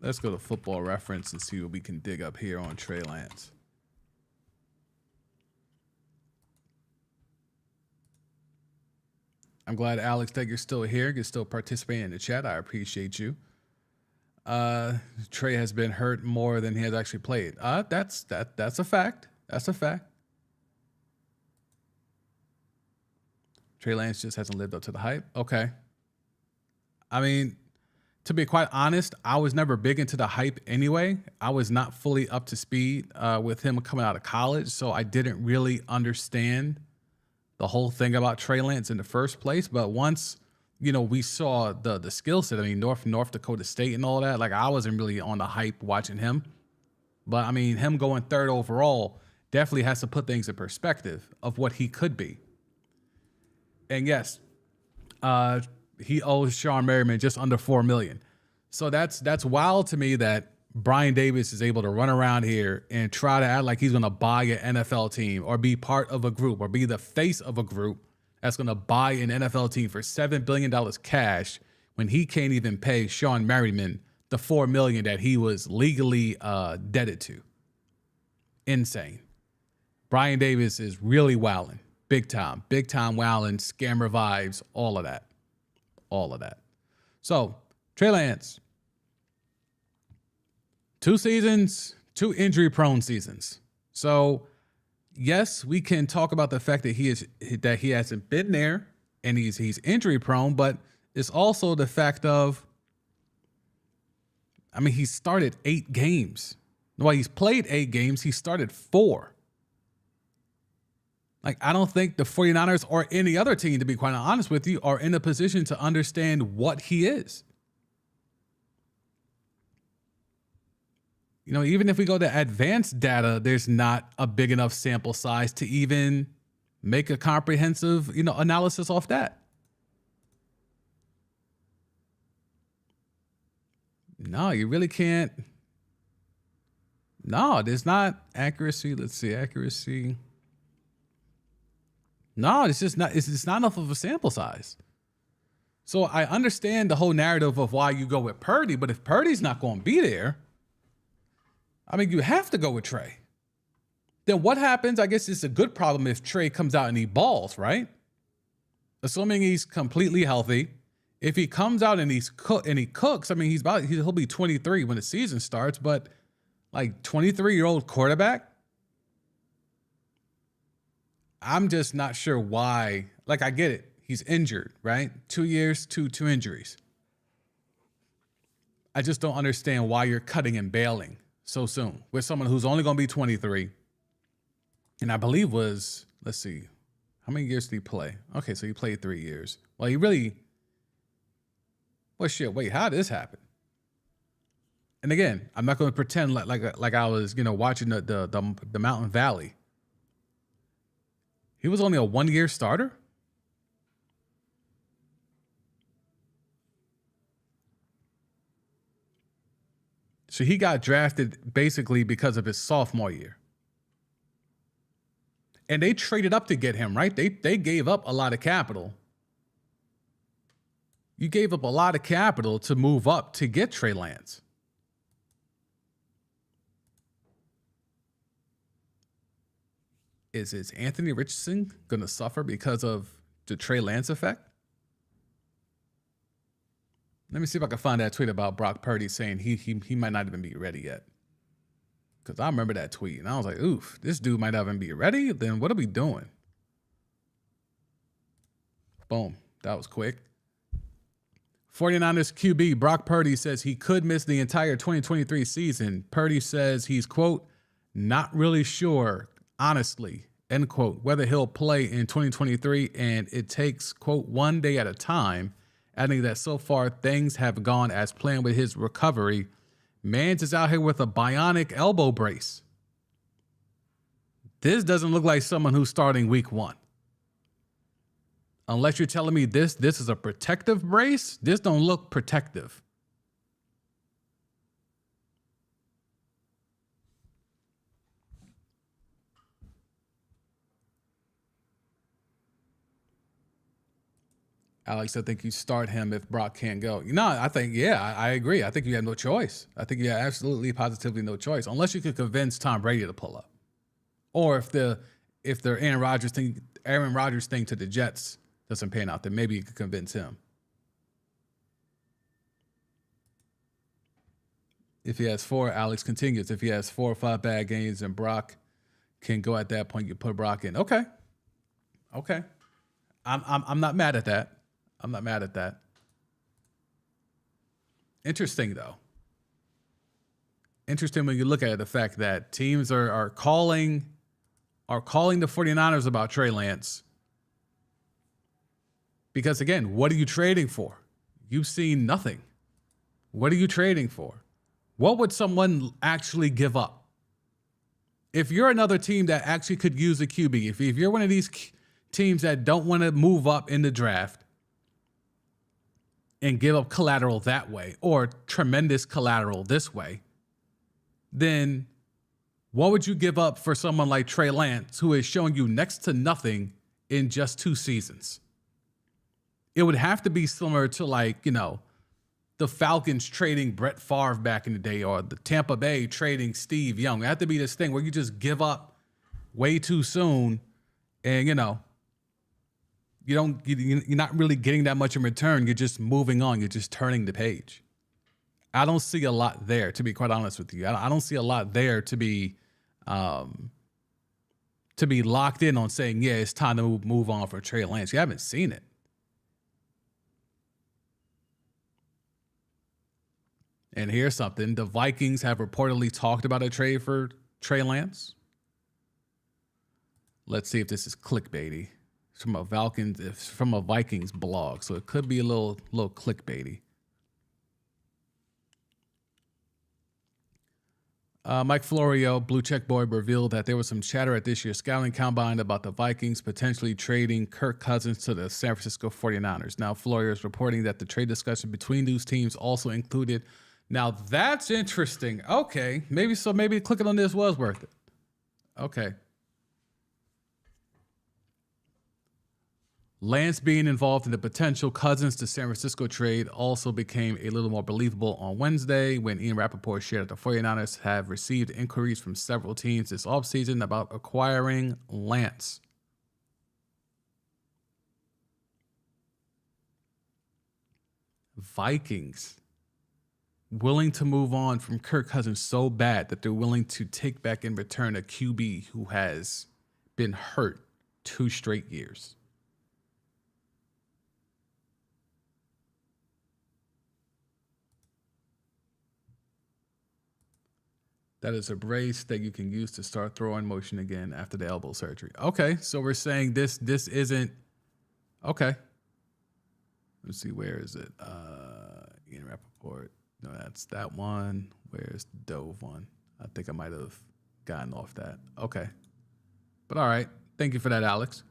Let's go to Football Reference and see what we can dig up here on Trey Lance. I'm glad, Alex, that you're still here. You're still participating in the chat. I appreciate you. Trey has been hurt more than he has actually played. That's a fact. That's a fact. Trey Lance just hasn't lived up to the hype. Okay. I mean, to be quite honest, I was never big into the hype anyway. I was not fully up to speed with him coming out of college, so I didn't really understand the whole thing about Trey Lance in the first place. But once, we saw the skill set, I mean, North Dakota State and all that, like, I wasn't really on the hype watching him. But, I mean, him going 3rd overall definitely has to put things in perspective of what he could be. And yes, he owes Sean Merriman just under $4 million. So that's wild to me that Brian Davis is able to run around here and try to act like he's going to buy an NFL team or be part of a group or be the face of a group that's going to buy an NFL team for $7 billion cash when he can't even pay Sean Merriman the $4 million that he was legally indebted to. Insane. Brian Davis is really wilding. Big time wilding, scammer vibes, all of that. So, Trey Lance, 2 seasons, 2 injury-prone seasons. So, yes, we can talk about the fact that he hasn't been there and he's injury-prone, but it's also the fact of, I mean, he started 8 games. Well, he's played 8 games. He started 4. Like, I don't think the 49ers or any other team, to be quite honest with you, are in a position to understand what he is. Even if we go to advanced data, there's not a big enough sample size to even make a comprehensive, analysis off that. No, you really can't. No, there's not accuracy. Let's see, accuracy. No, it's just not enough of a sample size. So I understand the whole narrative of why you go with Purdy, but if Purdy's not going to be there, I mean, you have to go with Trey. Then what happens? I guess it's a good problem if Trey comes out and he balls, right? Assuming he's completely healthy. If he comes out and he cooks, I mean, he'll be 23 when the season starts, but like 23-year-old quarterback, I'm just not sure why. Like, I get it. He's injured, right? 2 years, two injuries. I just don't understand why you're cutting and bailing so soon with someone who's only going to be 23. And I believe let's see, how many years did he play? Okay, so he played 3 years. Well, wait, how did this happen? And again, I'm not going to pretend like I was, watching the Mountain Valley. He was only a 1-year starter? So he got drafted basically because of his sophomore year. And they traded up to get him, right? They gave up a lot of capital. You gave up a lot of capital to move up to get Trey Lance. Is Anthony Richardson going to suffer because of the Trey Lance effect? Let me see if I can find that tweet about Brock Purdy saying he might not even be ready yet. Because I remember that tweet, and I was like, oof, this dude might not even be ready? Then what are we doing? Boom. That was quick. 49ers QB Brock Purdy says he could miss the entire 2023 season. Purdy says he's, quote, not really sure, honestly, end quote, whether he'll play in 2023, and it takes, quote, one day at a time, adding that so far things have gone as planned with his recovery. Mans is out here with a bionic elbow brace. This doesn't look like someone who's starting week 1. Unless you're telling me this is a protective brace, this don't look protective. Alex, I think you start him if Brock can't go. No, I think, I agree. I think you have no choice. I think you have absolutely, positively no choice, unless you can convince Tom Brady to pull up. Or if the Aaron Rodgers thing to the Jets doesn't pan out, then maybe you could convince him. If he has 4, Alex continues, if he has 4 or 5 bad games and Brock can go at that point, you put Brock in. Okay. I'm not mad at that. I'm not mad at that. Interesting, though. Interesting when you look at it, the fact that teams are calling the 49ers about Trey Lance. Because, again, what are you trading for? You've seen nothing. What are you trading for? What would someone actually give up? If you're another team that actually could use a QB, if you're one of these teams that don't want to move up in the draft and give up collateral that way, or tremendous collateral this way, then what would you give up for someone like Trey Lance, who is showing you next to nothing in just 2 seasons? It would have to be similar to, like, the Falcons trading Brett Favre back in the day, or the Tampa Bay trading Steve Young. It had to be this thing where you just give up way too soon, and you're not really getting that much in return. You're just moving on. You're just turning the page. I don't see a lot there, to be quite honest with you. I don't see a lot there to be locked in on saying, yeah, it's time to move on for Trey Lance. You haven't seen it. And here's something. The Vikings have reportedly talked about a trade for Trey Lance. Let's see if this is clickbaity. It's from a Vikings blog, so it could be a little clickbaity. Mike Florio, Blue Check Boy, revealed that there was some chatter at this year's scouting combine about the Vikings potentially trading Kirk Cousins to the San Francisco 49ers. Now, Florio is reporting that the trade discussion between these teams also included. Now, that's interesting. Okay, maybe clicking on this was worth it. Okay. Lance being involved in the potential Cousins to San Francisco trade also became a little more believable on Wednesday when Ian Rappaport shared that the 49ers have received inquiries from several teams this offseason about acquiring Lance. Vikings willing to move on from Kirk Cousins so bad that they're willing to take back in return a QB who has been hurt 2 straight years. That is a brace that you can use to start throwing motion again after the elbow surgery. Okay, so we're saying this isn't okay. Let's see, where is it? Ian Rappaport. No, that's that one. Where's the Dove one? I think I might have gotten off that. Okay, but all right. Thank you for that, Alex.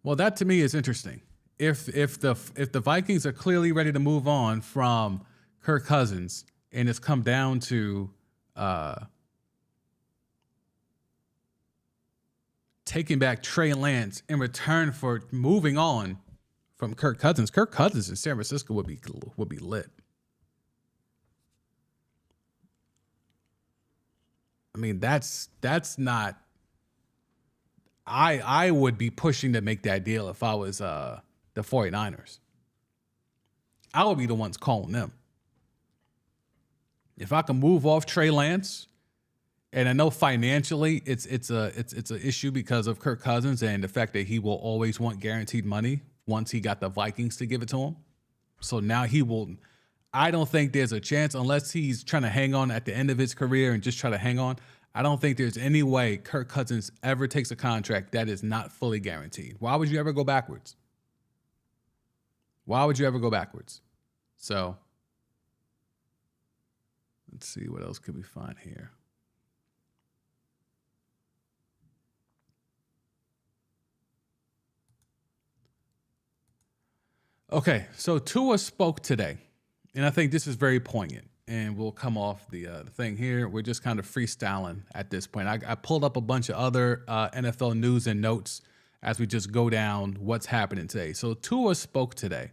Well, that to me is interesting. if the Vikings are clearly ready to move on from Kirk Cousins, and it's come down to taking back Trey Lance in return for moving on from Kirk Cousins in San Francisco would be lit. I mean, that's not. I would be pushing to make that deal if I was the 49ers. I would be the ones calling them. If I can move off Trey Lance, and I know financially it's an issue because of Kirk Cousins and the fact that he will always want guaranteed money once he got the Vikings to give it to him. So now he will. I don't think there's a chance, unless he's trying to hang on at the end of his career and just try to hang on. I don't think there's any way Kirk Cousins ever takes a contract that is not fully guaranteed. Why would you ever go backwards? Why would you ever go backwards? So let's see, what else could we find here? Okay, so Tua spoke today, and I think this is very poignant. And we'll come off the thing here. We're just kind of freestyling at this point. I pulled up a bunch of other NFL news and notes as we just go down what's happening today. So Tua spoke today.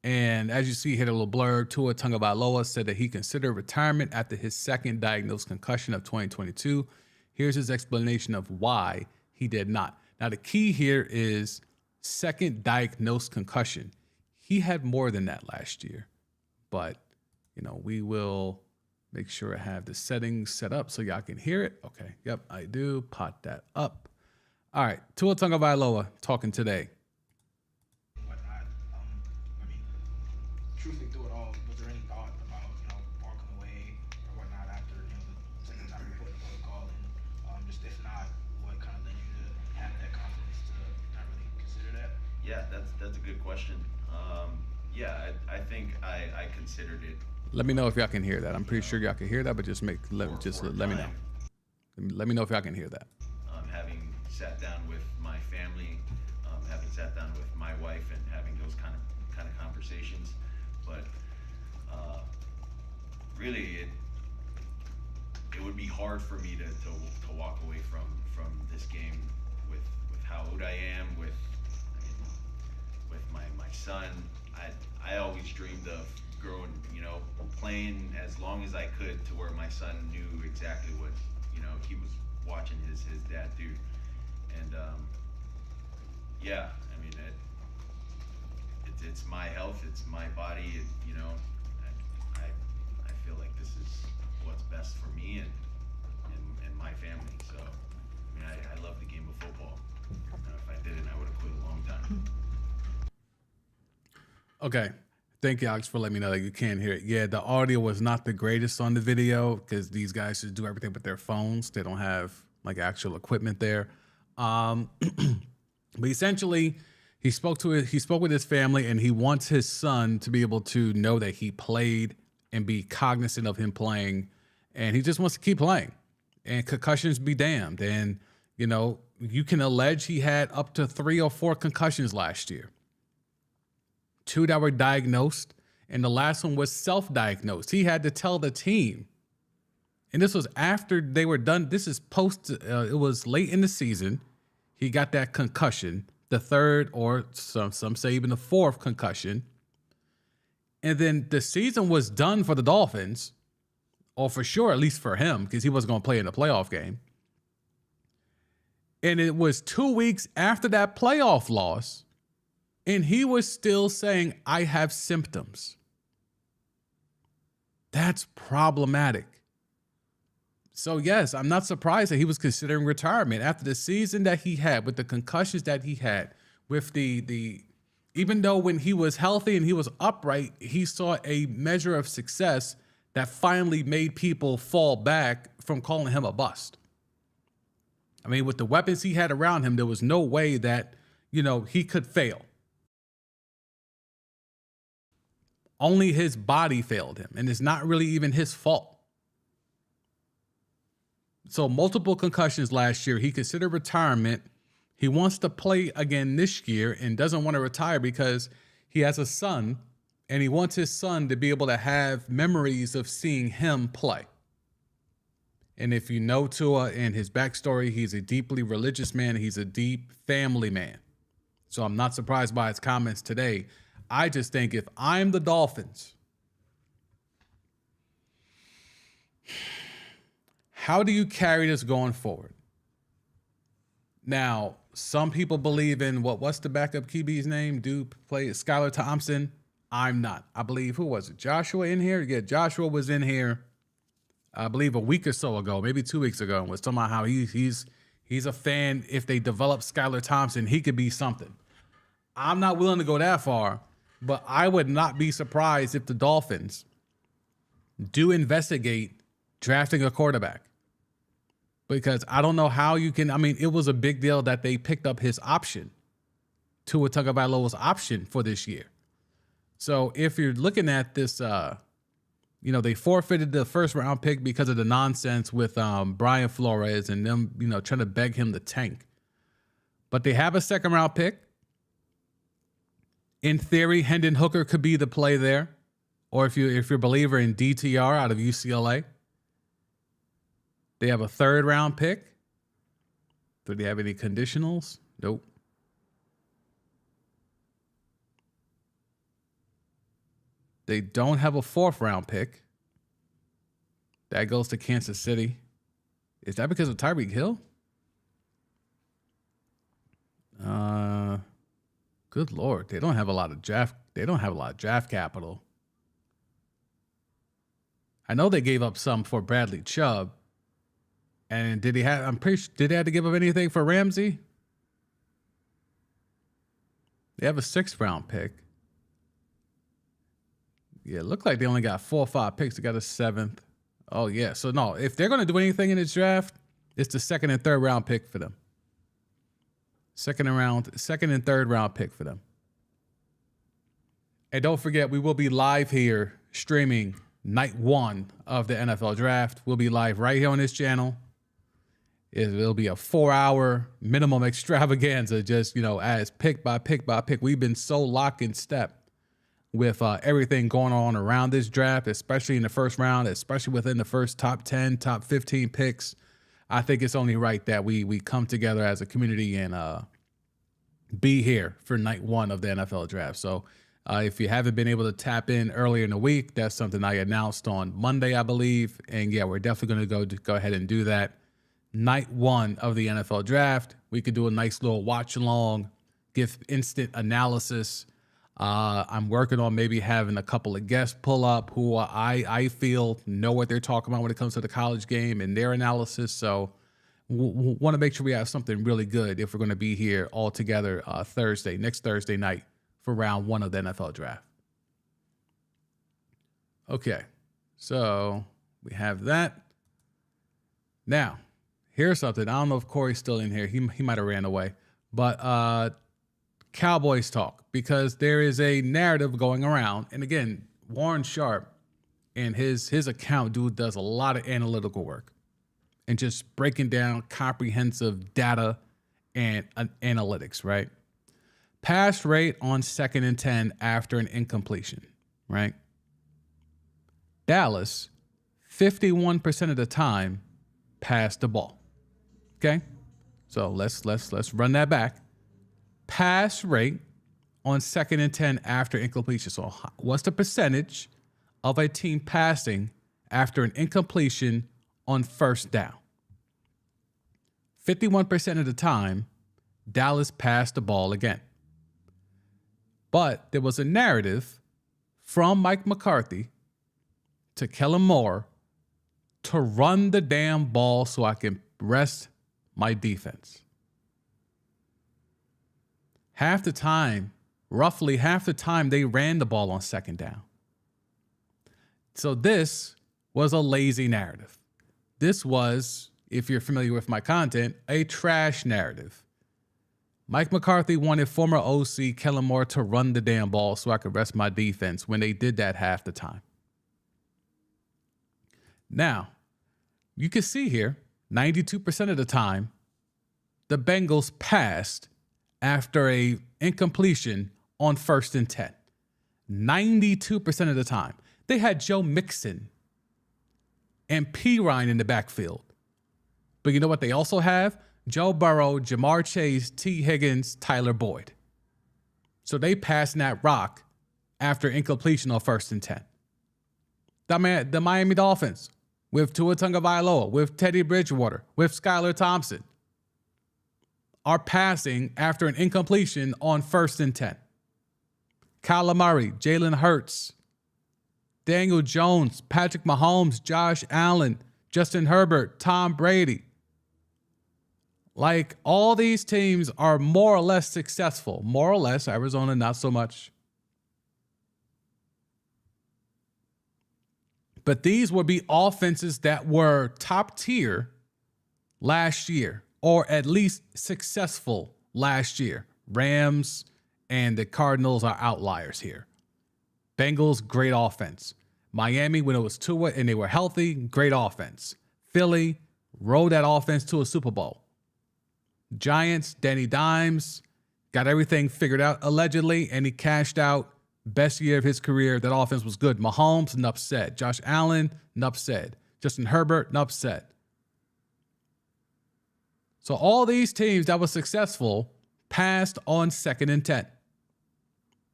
And as you see here, the little blurb, Tua Tagovailoa said that he considered retirement after his second diagnosed concussion of 2022. Here's his explanation of why he did not. Now, the key here is second diagnosed concussion. He had more than that last year, but we will make sure I have the settings set up so y'all can hear it. Okay. Yep, I do. Pot that up. All right. Tua Tagovailoa talking today. Whatnot. I mean, truthfully through it all, was there any thought about, walking away or whatnot after, the second time you put the protocol in? Just if not, what kind of led you to have that confidence to not really consider that? Yeah, that's a good question. I think I considered it. Let me know if y'all can hear that. I'm pretty sure y'all can hear that, but just let me know. Let me know if y'all can hear that. Having sat down with my family, having sat down with my wife, and having those kind of conversations, but really it would be hard for me to walk away from this game with how old I am, with my son. I always dreamed of growing, playing as long as I could to where my son knew exactly what, he was watching his dad do. And it's my health, it's my body, I feel like this is what's best for me and my family. So, I love the game of football. If I didn't, I would have quit a long time. Okay. Thank you, Alex, for letting me know that you can't hear it. Yeah, the audio was not the greatest on the video because these guys just do everything with their phones. They don't have actual equipment there. But essentially, he spoke with his family, and he wants his son to be able to know that he played and be cognizant of him playing, and he just wants to keep playing. And concussions be damned. And you can allege he had up to 3 or 4 concussions last year. 2 that were diagnosed, and the last one was self-diagnosed. He had to tell the team, and this was after they were done. This is it was late in the season. He got that concussion, the 3rd, or some say even the 4th concussion. And then the season was done for the Dolphins, or for sure, at least for him, because he wasn't going to play in the playoff game. And it was 2 weeks after that playoff loss, and he was still saying, I have symptoms. That's problematic. So yes, I'm not surprised that he was considering retirement after the season that he had, with the concussions that he had, with the even though when he was healthy and he was upright, he saw a measure of success that finally made people fall back from calling him a bust. I mean, with the weapons he had around him, there was no way that, he could fail. Only his body failed him, and it's not really even his fault. So multiple concussions last year. He considered retirement He wants to play again this year and doesn't want to retire because he has a son and he wants his son to be able to have memories of seeing him play. And if you know Tua and his backstory, he's a deeply religious man. He's a deep family man. So I'm not surprised by his comments today. I just think if I'm the Dolphins, how do you carry this going forward? Now, some people believe in what's the backup QB's name? Dude play Skylar Thompson. I'm not. I believe, who was it? Joshua in here? Yeah, Joshua was in here, I believe a week or so ago, maybe 2 weeks ago, and was talking about how he's a fan. If they develop Skylar Thompson, he could be something. I'm not willing to go that far, but I would not be surprised if the Dolphins do investigate drafting a quarterback. Because I don't know how you can, I mean, it was a big deal that they picked up his option, Tua Tagovailoa's option for this year. So if you're looking at this, they forfeited the first round pick because of the nonsense with Brian Flores and them, trying to beg him to tank. But they have a second round pick. In theory, Hendon Hooker could be the play there. Or if you're a believer in DTR out of UCLA. They have a third round pick. Do they have any conditionals? Nope. They don't have a fourth round pick. That goes to Kansas City. Is that because of Tyreek Hill? Good Lord. They don't have a lot of draft capital. I know they gave up some for Bradley Chubb. And did they have to give up anything for Ramsey? They have a 6th round pick. Yeah, it looked like they only got 4 or 5 picks. They got a 7th. Oh, yeah. So, no, if they're going to do anything in this draft, it's the 2nd and 3rd round pick for them. Second and third round pick for them. And don't forget, we will be live here streaming night 1 of the NFL draft. We'll be live right here on this channel. It'll be a 4-hour minimum extravaganza, just, as pick by pick by pick. We've been so locked in step with everything going on around this draft, especially in the first round, especially within the first top 10, top 15 picks. I think it's only right that we come together as a community and be here for night 1 of the NFL draft. So if you haven't been able to tap in earlier in the week, that's something I announced on Monday, I believe. And yeah, we're definitely going to go ahead and do that. Night 1 of the NFL draft. We could do a nice little watch along, give instant analysis. I'm working on maybe having a couple of guests pull up who I feel know what they're talking about when it comes to the college game and their analysis. So want to make sure we have something really good if we're going to be here all together next Thursday night for round 1 of the NFL draft. Okay, so we have that. Now, here's something. I don't know if Corey's still in here. He might have ran away. But Cowboys talk, because there is a narrative going around. And again, Warren Sharp and his account, dude, does a lot of analytical work and just breaking down comprehensive data and analytics, right? Pass rate on 2nd and 10 after an incompletion, right? Dallas, 51% of the time, passed the ball. Okay? So let's run that back. Pass rate on 2nd and 10 after incompletion. So what's the percentage of a team passing after an incompletion on first down? 51% of the time, Dallas passed the ball again. But there was a narrative from Mike McCarthy to Kellen Moore to run the damn ball so I can rest my defense. Roughly half the time, they ran the ball on 2nd down. So this was a lazy narrative. This was, if you're familiar with my content, a trash narrative. Mike McCarthy wanted former OC Kellen Moore to run the damn ball so I could rest my defense when they did that half the time. Now, you can see here, 92% of the time, the Bengals passed after a incompletion on 1st and 10. 92% of the time. They had Joe Mixon and P. Ryan in the backfield. But you know what they also have? Joe Burrow, Jamar Chase, T. Higgins, Tyler Boyd. So they passed that rock after incompletion on 1st and 10. The Miami Dolphins with Tua Tagovailoa, with Teddy Bridgewater, with Skylar Thompson are passing after an incompletion on 1st and 10. Kyler Murray, Jalen Hurts, Daniel Jones, Patrick Mahomes, Josh Allen, Justin Herbert, Tom Brady. Like, all these teams are more or less successful. More or less. Arizona, not so much. But these would be offenses that were top tier last year, or at least successful last year. Rams and the Cardinals are outliers here. Bengals, great offense. Miami, when it was Tua and they were healthy, great offense. Philly rode that offense to a Super Bowl. Giants, Danny Dimes, got everything figured out allegedly, and he cashed out. Best year of his career. That offense was good. Mahomes, enough said. Josh Allen, enough said. Justin Herbert, enough said. So all these teams that were successful passed on 2nd and 10.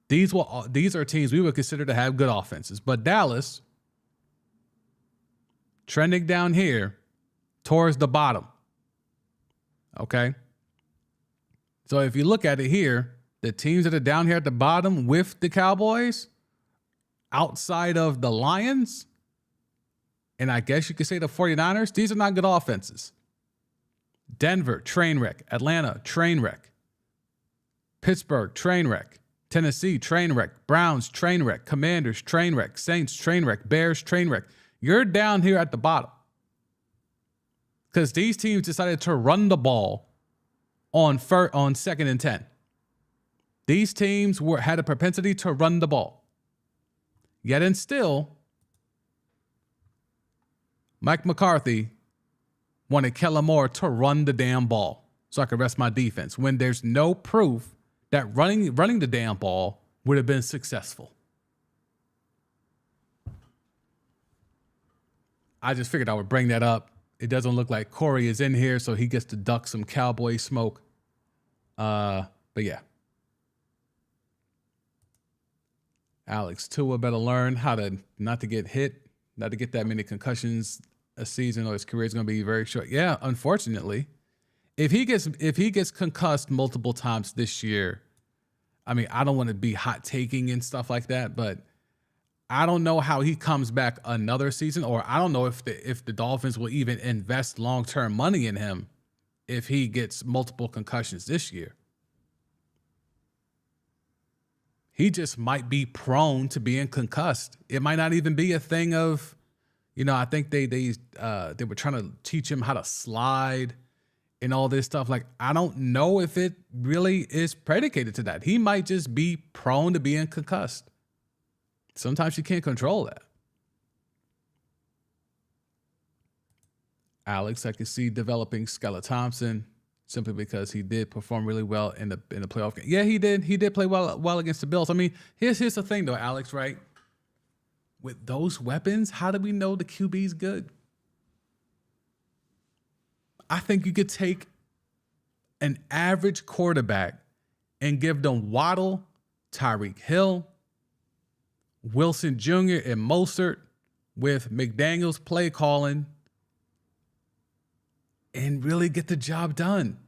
These are teams we would consider to have good offenses. But Dallas, trending down here towards the bottom. Okay? So if you look at it here, the teams that are down here at the bottom with the Cowboys, outside of the Lions, and I guess you could say the 49ers, these are not good offenses. Denver, train wreck. Atlanta, train wreck. Pittsburgh, train wreck. Tennessee, train wreck. Browns, train wreck. Commanders, train wreck. Saints, train wreck. Bears, train wreck. You're down here at the bottom because these teams decided to run the ball on 2nd and 10. These teams had a propensity to run the ball. Yet and still, Mike McCarthy wanted Kellen Moore to run the damn ball so I could rest my defense when there's no proof that running the damn ball would have been successful. I just figured I would bring that up. It doesn't look like Corey is in here, so he gets to duck some Cowboy smoke. But yeah. Alex, Tua better learn how to not to get hit, not to get that many concussions a season, or his career is going to be very short. Yeah, unfortunately, if he gets concussed multiple times this year, I mean, I don't want to be hot taking and stuff like that, but I don't know how he comes back another season, or I don't know if the Dolphins will even invest long-term money in him if he gets multiple concussions this year. He just might be prone to being concussed. It might not even be a thing of, I think they were trying to teach him how to slide and all this stuff. Like, I don't know if it really is predicated to that. He might just be prone to being concussed. Sometimes you can't control that. Alex, I could see developing Skylar Thompson simply because he did perform really well in the playoff game. Yeah, he did. He did play well against the Bills. I mean, here's the thing though, Alex, right? With those weapons, how do we know the QB's good? I think you could take an average quarterback and give them Waddle, Tyreek Hill, Wilson Jr., and Mostert with McDaniel's play calling and really get the job done.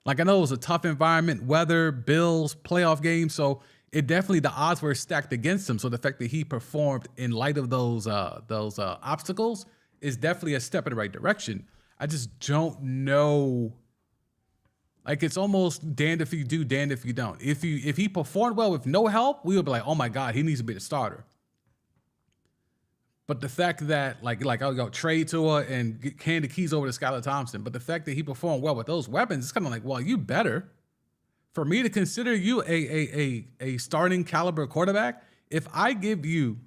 Like, I know it was a tough environment, weather, Bills, playoff games, so it definitely, the odds were stacked against him. So the fact that he performed in light of those obstacles is definitely a step in the right direction. I just don't know. Like, it's almost damned if you do, damned if you don't. If he performed well with no help, we would be like, oh my God, he needs to be the starter. But the fact that, like I'll go trade Tua and hand the keys over to Skylar Thompson, but the fact that he performed well with those weapons, it's kind of like, well, you better. For me to consider you a starting caliber quarterback, if I give you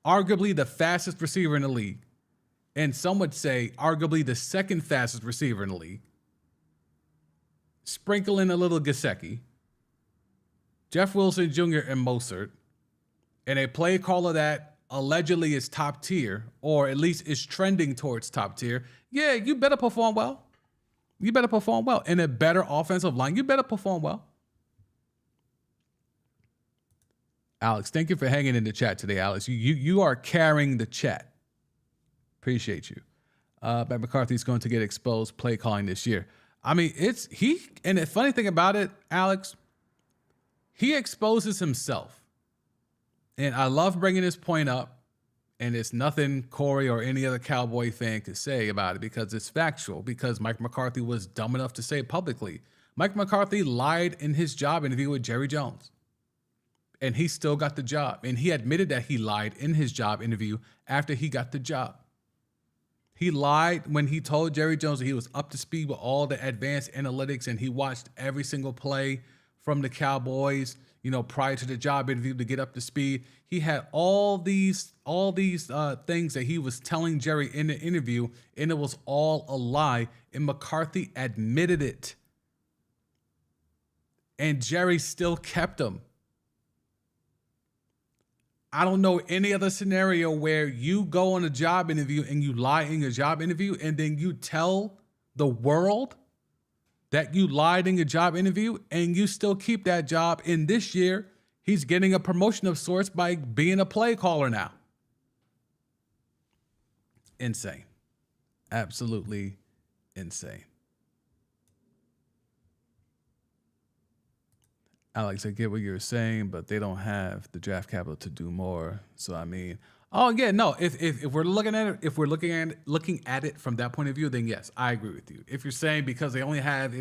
arguably the fastest receiver in the league, and some would say arguably the second fastest receiver in the league, sprinkle in a little Gesicki, Jeff Wilson Jr. and Mostert, and a play caller that allegedly is top tier, or at least is trending towards top tier, yeah, you better perform well. You better perform well. And a better offensive line, you better perform well. Alex, thank you for hanging in the chat today, Alex. You are carrying the chat. Appreciate you. Matt McCarthy's going to get exposed play calling this year. I mean, and the funny thing about it, Alex, he exposes himself. And I love bringing this point up, and it's nothing Corey or any other Cowboy fan could say about it because it's factual, because Mike McCarthy was dumb enough to say it publicly. Mike McCarthy lied in his job interview with Jerry Jones, and he still got the job. And he admitted that he lied in his job interview after he got the job. He lied when he told Jerry Jones that he was up to speed with all the advanced analytics and he watched every single play from the Cowboys, prior to the job interview to get up to speed. He had all these things that he was telling Jerry in the interview, and it was all a lie. And McCarthy admitted it. And Jerry still kept him. I don't know any other scenario where you go on a job interview and you lie in your job interview and then you tell the world that you lied in your job interview and you still keep that job. In this year, he's getting a promotion of sorts by being a play caller now. Insane. Absolutely insane. Alex, I get what you're saying, but they don't have the draft capital to do more. So I mean, oh yeah, no. If we're looking at it, if we're looking at it from that point of view, then yes, I agree with you. If you're saying because it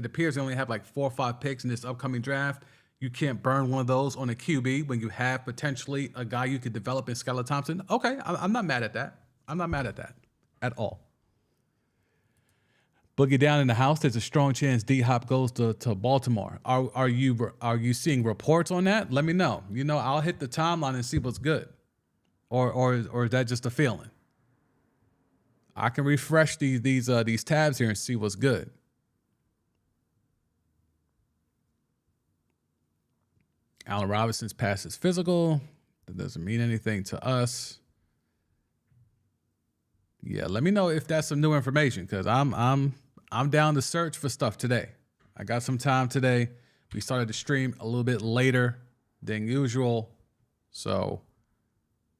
appears they only have like 4 or 5 picks in this upcoming draft, you can't burn one of those on a QB when you have potentially a guy you could develop in Skylar Thompson. Okay, I'm not mad at that. I'm not mad at that at all. Boogie down in the house. There's a strong chance D-Hop goes to Baltimore. Are you seeing reports on that? Let me know. I'll hit the timeline and see what's good. Or is that just a feeling? I can refresh these tabs here and see what's good. Allen Robinson's passed his physical. That doesn't mean anything to us. Yeah, let me know if that's some new information, because I'm down to search for stuff today. I got some time today. We started the stream a little bit later than usual, so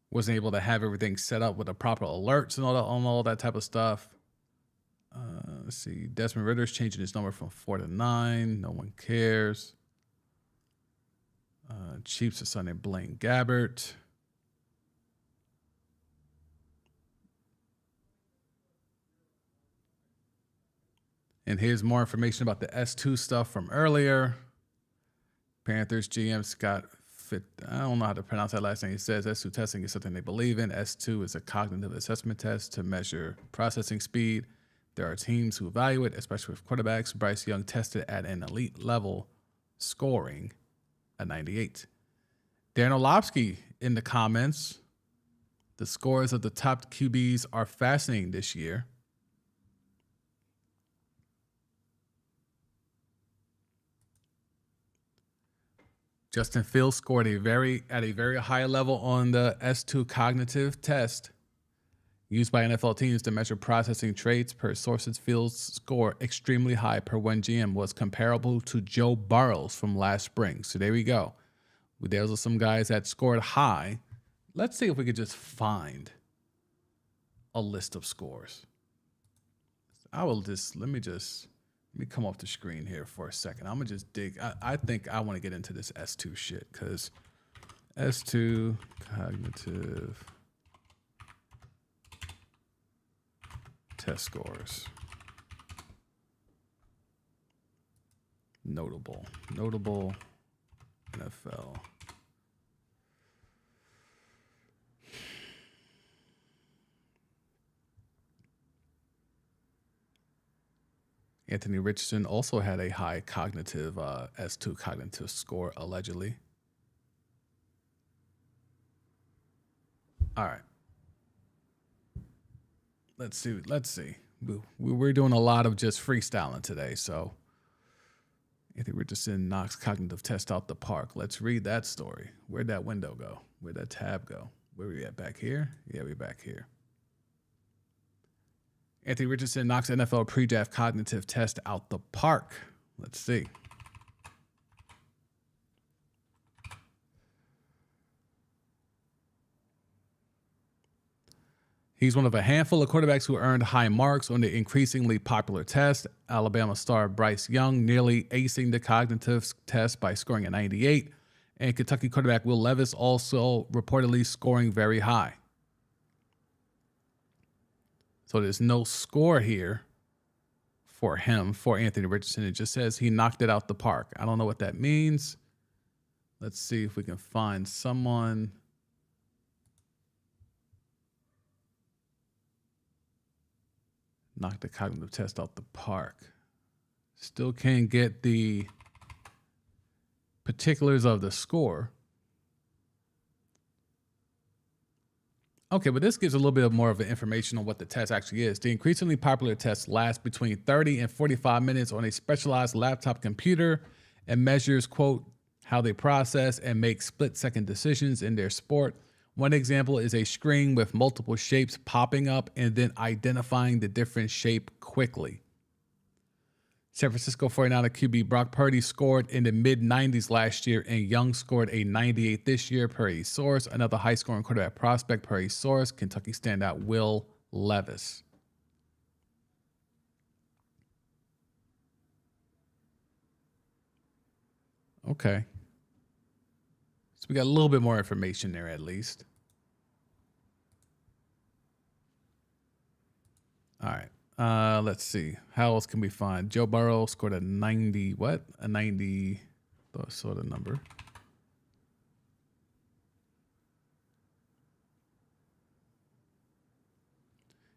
wasn't able to have everything set up with the proper alerts and all that type of stuff. Let's see. Desmond Ritter's changing his number from 4 to 9. No one cares. Chiefs are signing Blaine Gabbert. And here's more information about the S2 stuff from earlier. Panthers GM Scott Fit. I don't know how to pronounce that last name. He says S2 testing is something they believe in. S2 is a cognitive assessment test to measure processing speed. There are teams who evaluate, especially with quarterbacks. Bryce Young tested at an elite level, scoring a 98. Dan Orlovsky in the comments. The scores of the top QBs are fascinating this year. Justin Fields scored at a very high level on the S2 cognitive test used by NFL teams to measure processing traits. Per sources, Fields' score extremely high per 1GM was comparable to Joe Burrow's from last spring. So there we go. There's some guys that scored high. Let's see if we could just find a list of scores. Let me come off the screen here for a second. I'm going to just dig. I think I want to get into this S2 shit, because S2 cognitive test scores. Notable NFL. Anthony Richardson also had a high cognitive S2 cognitive score, allegedly. All right. Let's see. We're doing a lot of just freestyling today, so Anthony Richardson knocks cognitive test out the park. Let's read that story. Where'd that window go? Where'd that tab go? Where we at? Back here? Yeah, we're back here. Anthony Richardson knocks NFL pre-draft cognitive test out the park. Let's see. He's one of a handful of quarterbacks who earned high marks on the increasingly popular test. Alabama star Bryce Young nearly acing the cognitive test by scoring a 98. And Kentucky quarterback Will Levis also reportedly scoring very high. So there's no score here for him, for Anthony Richardson. It just says he knocked it out the park. I don't know what that means. Let's see if we can find someone. Knocked the cognitive test out the park. Still can't get the particulars of the score. Okay, but this gives a little bit more of information on what the test actually is. The increasingly popular test lasts between 30 and 45 minutes on a specialized laptop computer and measures, quote, how they process and make split-second decisions in their sport. One example is a screen with multiple shapes popping up and then identifying the different shape quickly. San Francisco 49er QB Brock Purdy scored in the mid-90s last year, and Young scored a 98 this year, per a source. Another high-scoring quarterback prospect, per a source, Kentucky standout Will Levis. Okay. So we got a little bit more information there at least. All right. Let's see. How else can we find? Joe Burrow scored a 90. What? A 90 sort of number.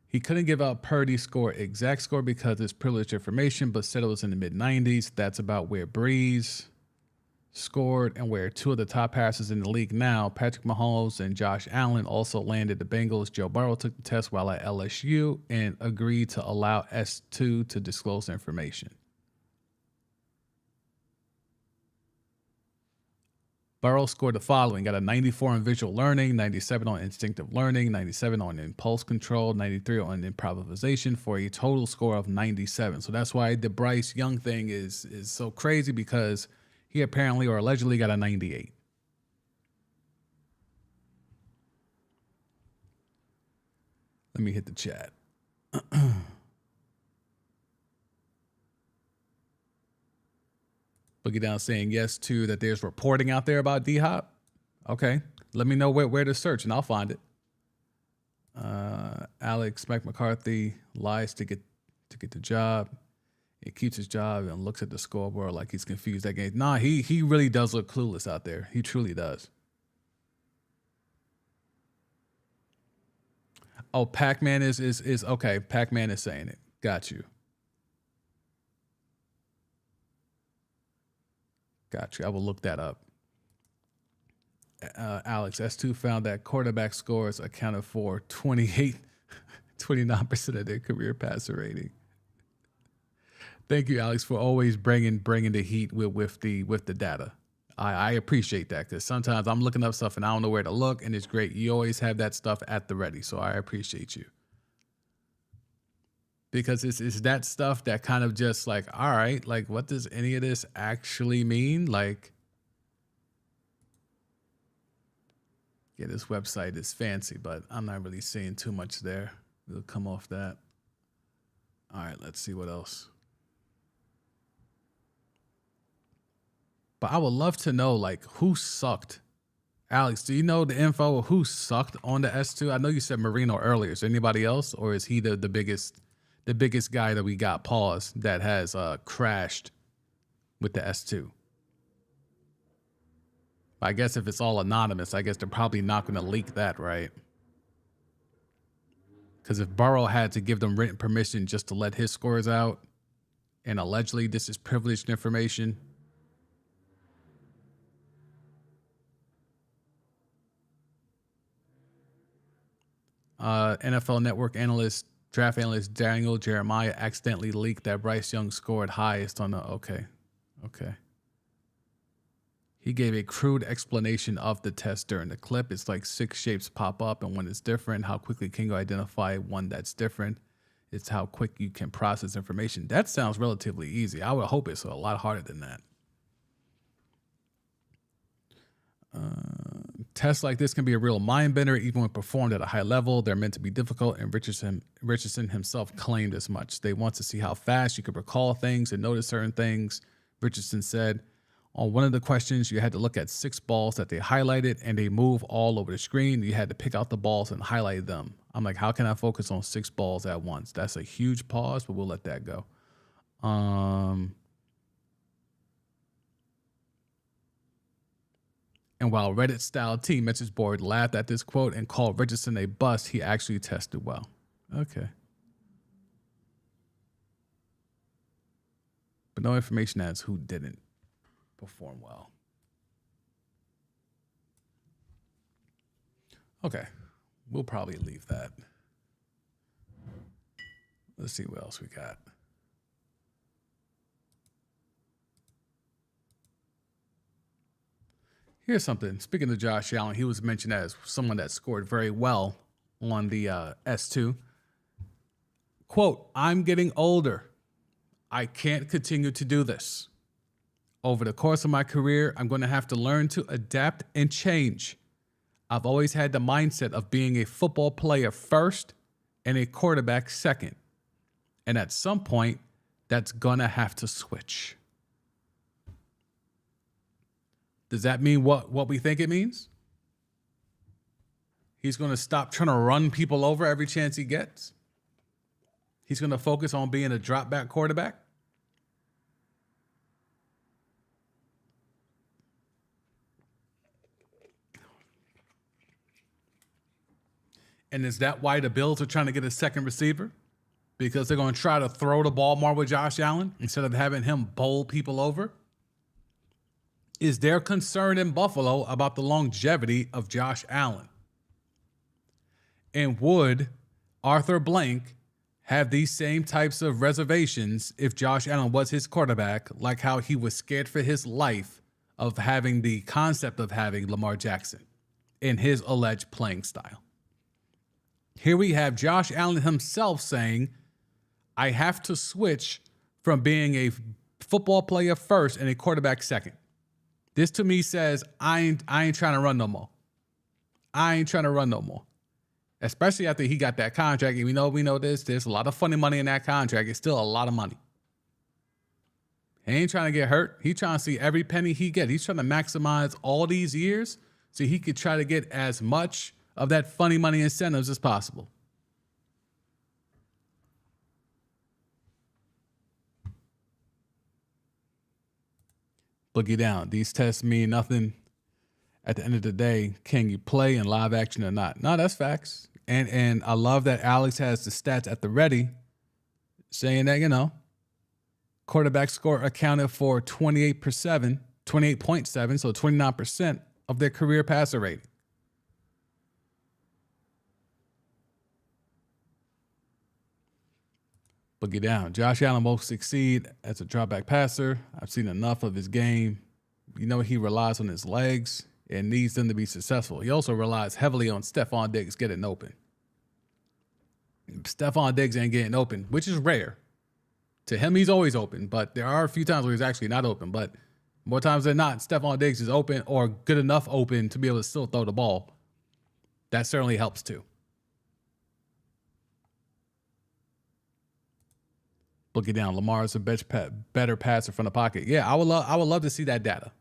He couldn't give out Purdy's exact score because it's privileged information, but said it was in the mid-90s. That's about where Breeze scored and where two of the top passers in the league now, Patrick Mahomes and Josh Allen, also landed the Bengals. Joe Burrow took the test while at LSU and agreed to allow S2 to disclose information. Burrow scored the following: got a 94 on visual learning, 97 on instinctive learning, 97 on impulse control, 93 on improvisation, for a total score of 97. So that's why the Bryce Young thing is so crazy, because he apparently or allegedly got a 98. Let me hit the chat. Boogie Down saying yes to that there's reporting out there about D-Hop. Okay. Let me know where to search and I'll find it. Alex Mike McCarthy lies to get the job. He keeps his job and looks at the scoreboard like he's confused that game. Nah, he really does look clueless out there. He truly does. Oh, Pac-Man is okay. Pac-Man is saying it. Got you. Got you. I will look that up. Alex, S2 found that quarterback scores accounted for 29% of their career passer rating. Thank you, Alex, for always bringing the heat with the data. I appreciate that, because sometimes I'm looking up stuff and I don't know where to look, and it's great. You always have that stuff at the ready, so I appreciate you. Because it's that stuff that kind of just like, all right, like, what does any of this actually mean? Like, yeah, this website is fancy, but I'm not really seeing too much there. We'll come off that. All right, let's see what else. But I would love to know, like, who sucked. Alex, do you know the info of who sucked on the S2? I know you said Marino earlier. Is there anybody else, or is he the biggest guy that we got paused that has crashed with the S2? I guess if it's all anonymous, I guess they're probably not going to leak that, right? Because if Burrow had to give them written permission just to let his scores out, and allegedly this is privileged information. NFL Network draft analyst Daniel Jeremiah accidentally leaked that Bryce Young scored highest on the, okay. Okay. He gave a crude explanation of the test during the clip. It's like 6 shapes pop up, and when it's different, how quickly can you identify one that's different? It's how quick you can process information. That sounds relatively easy. I would hope it's a lot harder than that. Tests like this can be a real mind bender, even when performed at a high level. They're meant to be difficult, and Richardson himself claimed as much. They want to see how fast you could recall things and notice certain things. Richardson said, on one of the questions, you had to look at 6 balls that they highlighted, and they move all over the screen. You had to pick out the balls and highlight them. I'm like, how can I focus on 6 balls at once? That's a huge pause, but we'll let that go. And while Reddit-style team message board laughed at this quote and called Richardson a bust, he actually tested well. Okay. But no information as who didn't perform well. Okay. We'll probably leave that. Let's see what else we got. Here's something. Speaking of Josh Allen, he was mentioned as someone that scored very well on the S2. Quote, I'm getting older. I can't continue to do this. Over the course of my career, I'm going to have to learn to adapt and change. I've always had the mindset of being a football player first and a quarterback second. And at some point, that's going to have to switch. Does that mean what we think it means? He's going to stop trying to run people over every chance he gets? He's going to focus on being a drop back quarterback? And is that why the Bills are trying to get a second receiver? Because they're going to try to throw the ball more with Josh Allen instead of having him bowl people over? Is there concern in Buffalo about the longevity of Josh Allen? And would Arthur Blank have these same types of reservations if Josh Allen was his quarterback, like how he was scared for his life of having the concept of having Lamar Jackson in his alleged playing style? Here we have Josh Allen himself saying, I have to switch from being a football player first and a quarterback second. This to me says, I ain't trying to run no more. I ain't trying to run no more. Especially after he got that contract. And we know this. There's a lot of funny money in that contract. It's still a lot of money. He ain't trying to get hurt. He's trying to see every penny he gets. He's trying to maximize all these years so he could try to get as much of that funny money incentives as possible. Boogie down. These tests mean nothing. At the end of the day, can you play in live action or not? No, that's facts. And I love that Alex has the stats at the ready saying that, quarterback score accounted for 28.7, so 29% of their career passer rating. Boogie down. Josh Allen won't succeed as a dropback passer. I've seen enough of his game. He relies on his legs and needs them to be successful. He also relies heavily on Stephon Diggs getting open. Stephon Diggs ain't getting open, which is rare. To him, he's always open, but there are a few times where he's actually not open. But more times than not, Stephon Diggs is open or good enough open to be able to still throw the ball. That certainly helps too. Boogie down. Lamar is a better passer from the pocket. Yeah, I would love to see that data.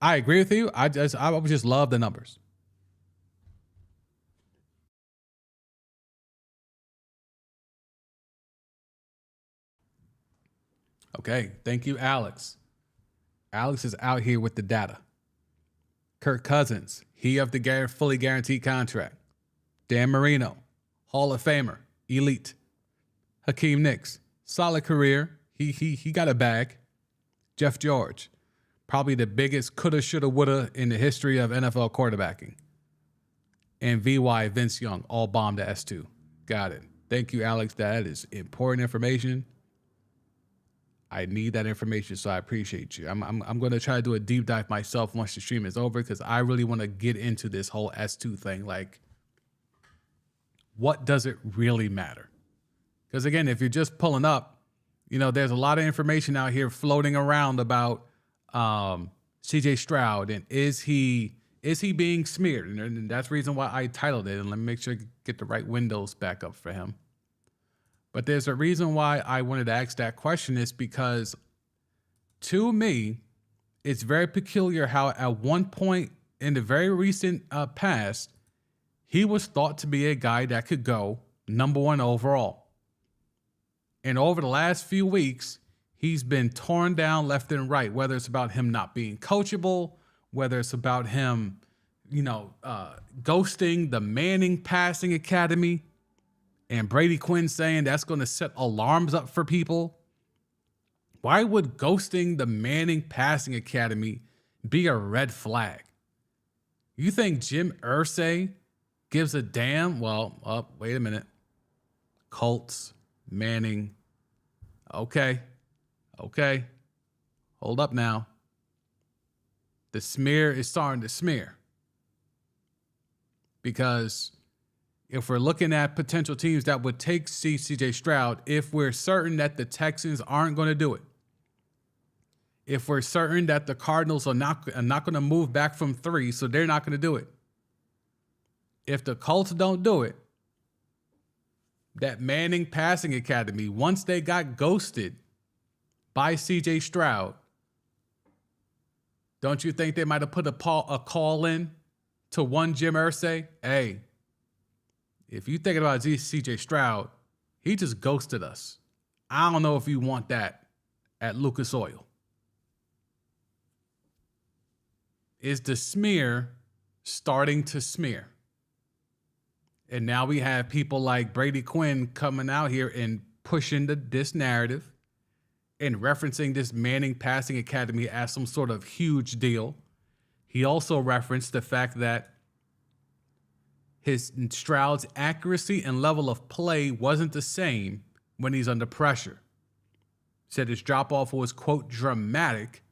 I agree with you. I would just love the numbers. Okay, thank you, Alex. Alex is out here with the data. Kirk Cousins, he of the fully guaranteed contract. Dan Marino, Hall of Famer, elite. Hakeem Nicks, solid career. He got a bag. Jeff George, probably the biggest coulda, shoulda, woulda in the history of NFL quarterbacking. And VY, Vince Young, all bombed to S2. Got it. Thank you, Alex. That is important information. I need that information, so I appreciate you. I'm going to try to do a deep dive myself once the stream is over, because I really want to get into this whole S2 thing. Like, what does it really matter? Because again, if you're just pulling up, there's a lot of information out here floating around about CJ Stroud, and is he being smeared? And that's the reason why I titled it. And let me make sure I get the right windows back up for him. But there's a reason why I wanted to ask that question, is because to me, it's very peculiar how at one point in the very recent past, he was thought to be a guy that could go number 1 overall. And over the last few weeks, he's been torn down left and right, whether it's about him not being coachable, whether it's about him, ghosting the Manning Passing Academy, and Brady Quinn saying that's going to set alarms up for people. Why would ghosting the Manning Passing Academy be a red flag? You think Jim Irsay gives a damn? Well, wait a minute. Colts, Manning. Okay. Hold up now. The smear is starting to smear. Because if we're looking at potential teams that would take CJ Stroud, if we're certain that the Texans aren't going to do it, if we're certain that the Cardinals are not going to move back from 3, so they're not going to do it, if the Colts don't do it, that Manning Passing Academy, once they got ghosted by CJ Stroud, don't you think they might have put a call in to one Jim Irsay? Hey, if you thinking about CJ Stroud, he just ghosted us. I don't know if you want that at Lucas Oil. Is the smear starting to smear? And now we have people like Brady Quinn coming out here and pushing this narrative and referencing this Manning Passing Academy as some sort of huge deal. He also referenced the fact that Stroud's accuracy and level of play wasn't the same when he's under pressure. Said his drop-off was, quote, dramatic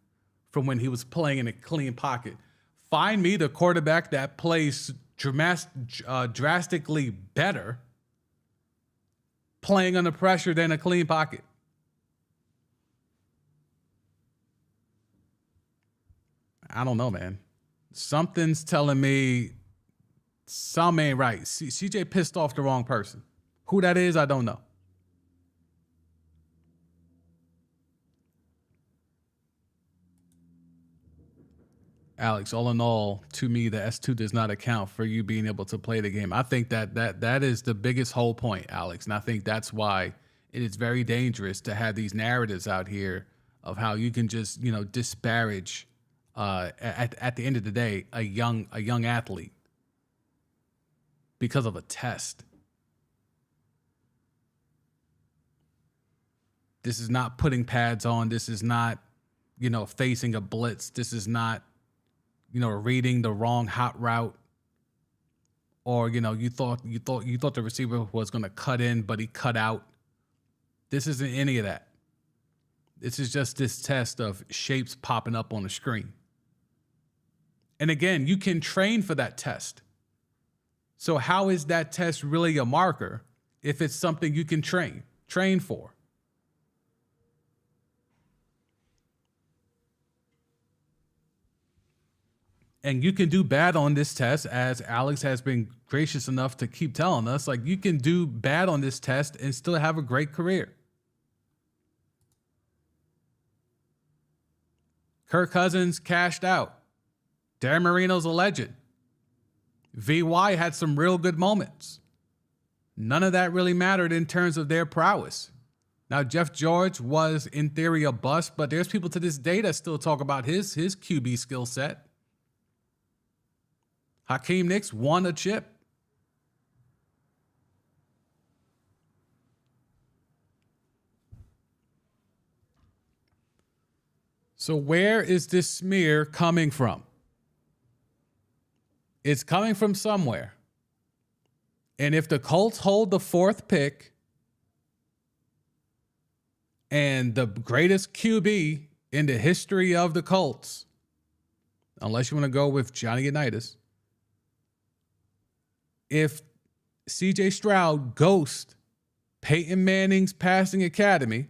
from when he was playing in a clean pocket. Find me the quarterback that plays drastically better playing under pressure than a clean pocket. I don't know, man. Something's telling me some ain't right. CJ pissed off the wrong person. Who that is, I don't know. Alex, all in all, to me, the S2 does not account for you being able to play the game. I think that is the biggest whole point, Alex. And I think that's why it is very dangerous to have these narratives out here of how you can just, disparage at the end of the day a young athlete because of a test. This is not putting pads on. This is not, facing a blitz. This is not, reading the wrong hot route, or you thought the receiver was going to cut in, but he cut out. This isn't any of that. This is just this test of shapes popping up on the screen. And again, you can train for that test. So how is that test really a marker if it's something you can train for? And you can do bad on this test, as Alex has been gracious enough to keep telling us. Like, you can do bad on this test and still have a great career. Kirk Cousins cashed out. Dan Marino's a legend. VY had some real good moments. None of that really mattered in terms of their prowess. Now, Jeff George was, in theory, a bust, but there's people to this day that still talk about his QB skill set. Hakeem Nicks won a chip. So where is this smear coming from? It's coming from somewhere. And if the Colts hold the 4th pick, And the greatest QB in the history of the Colts, unless you want to go with Johnny Unitas, if CJ Stroud ghosts Peyton Manning's passing academy,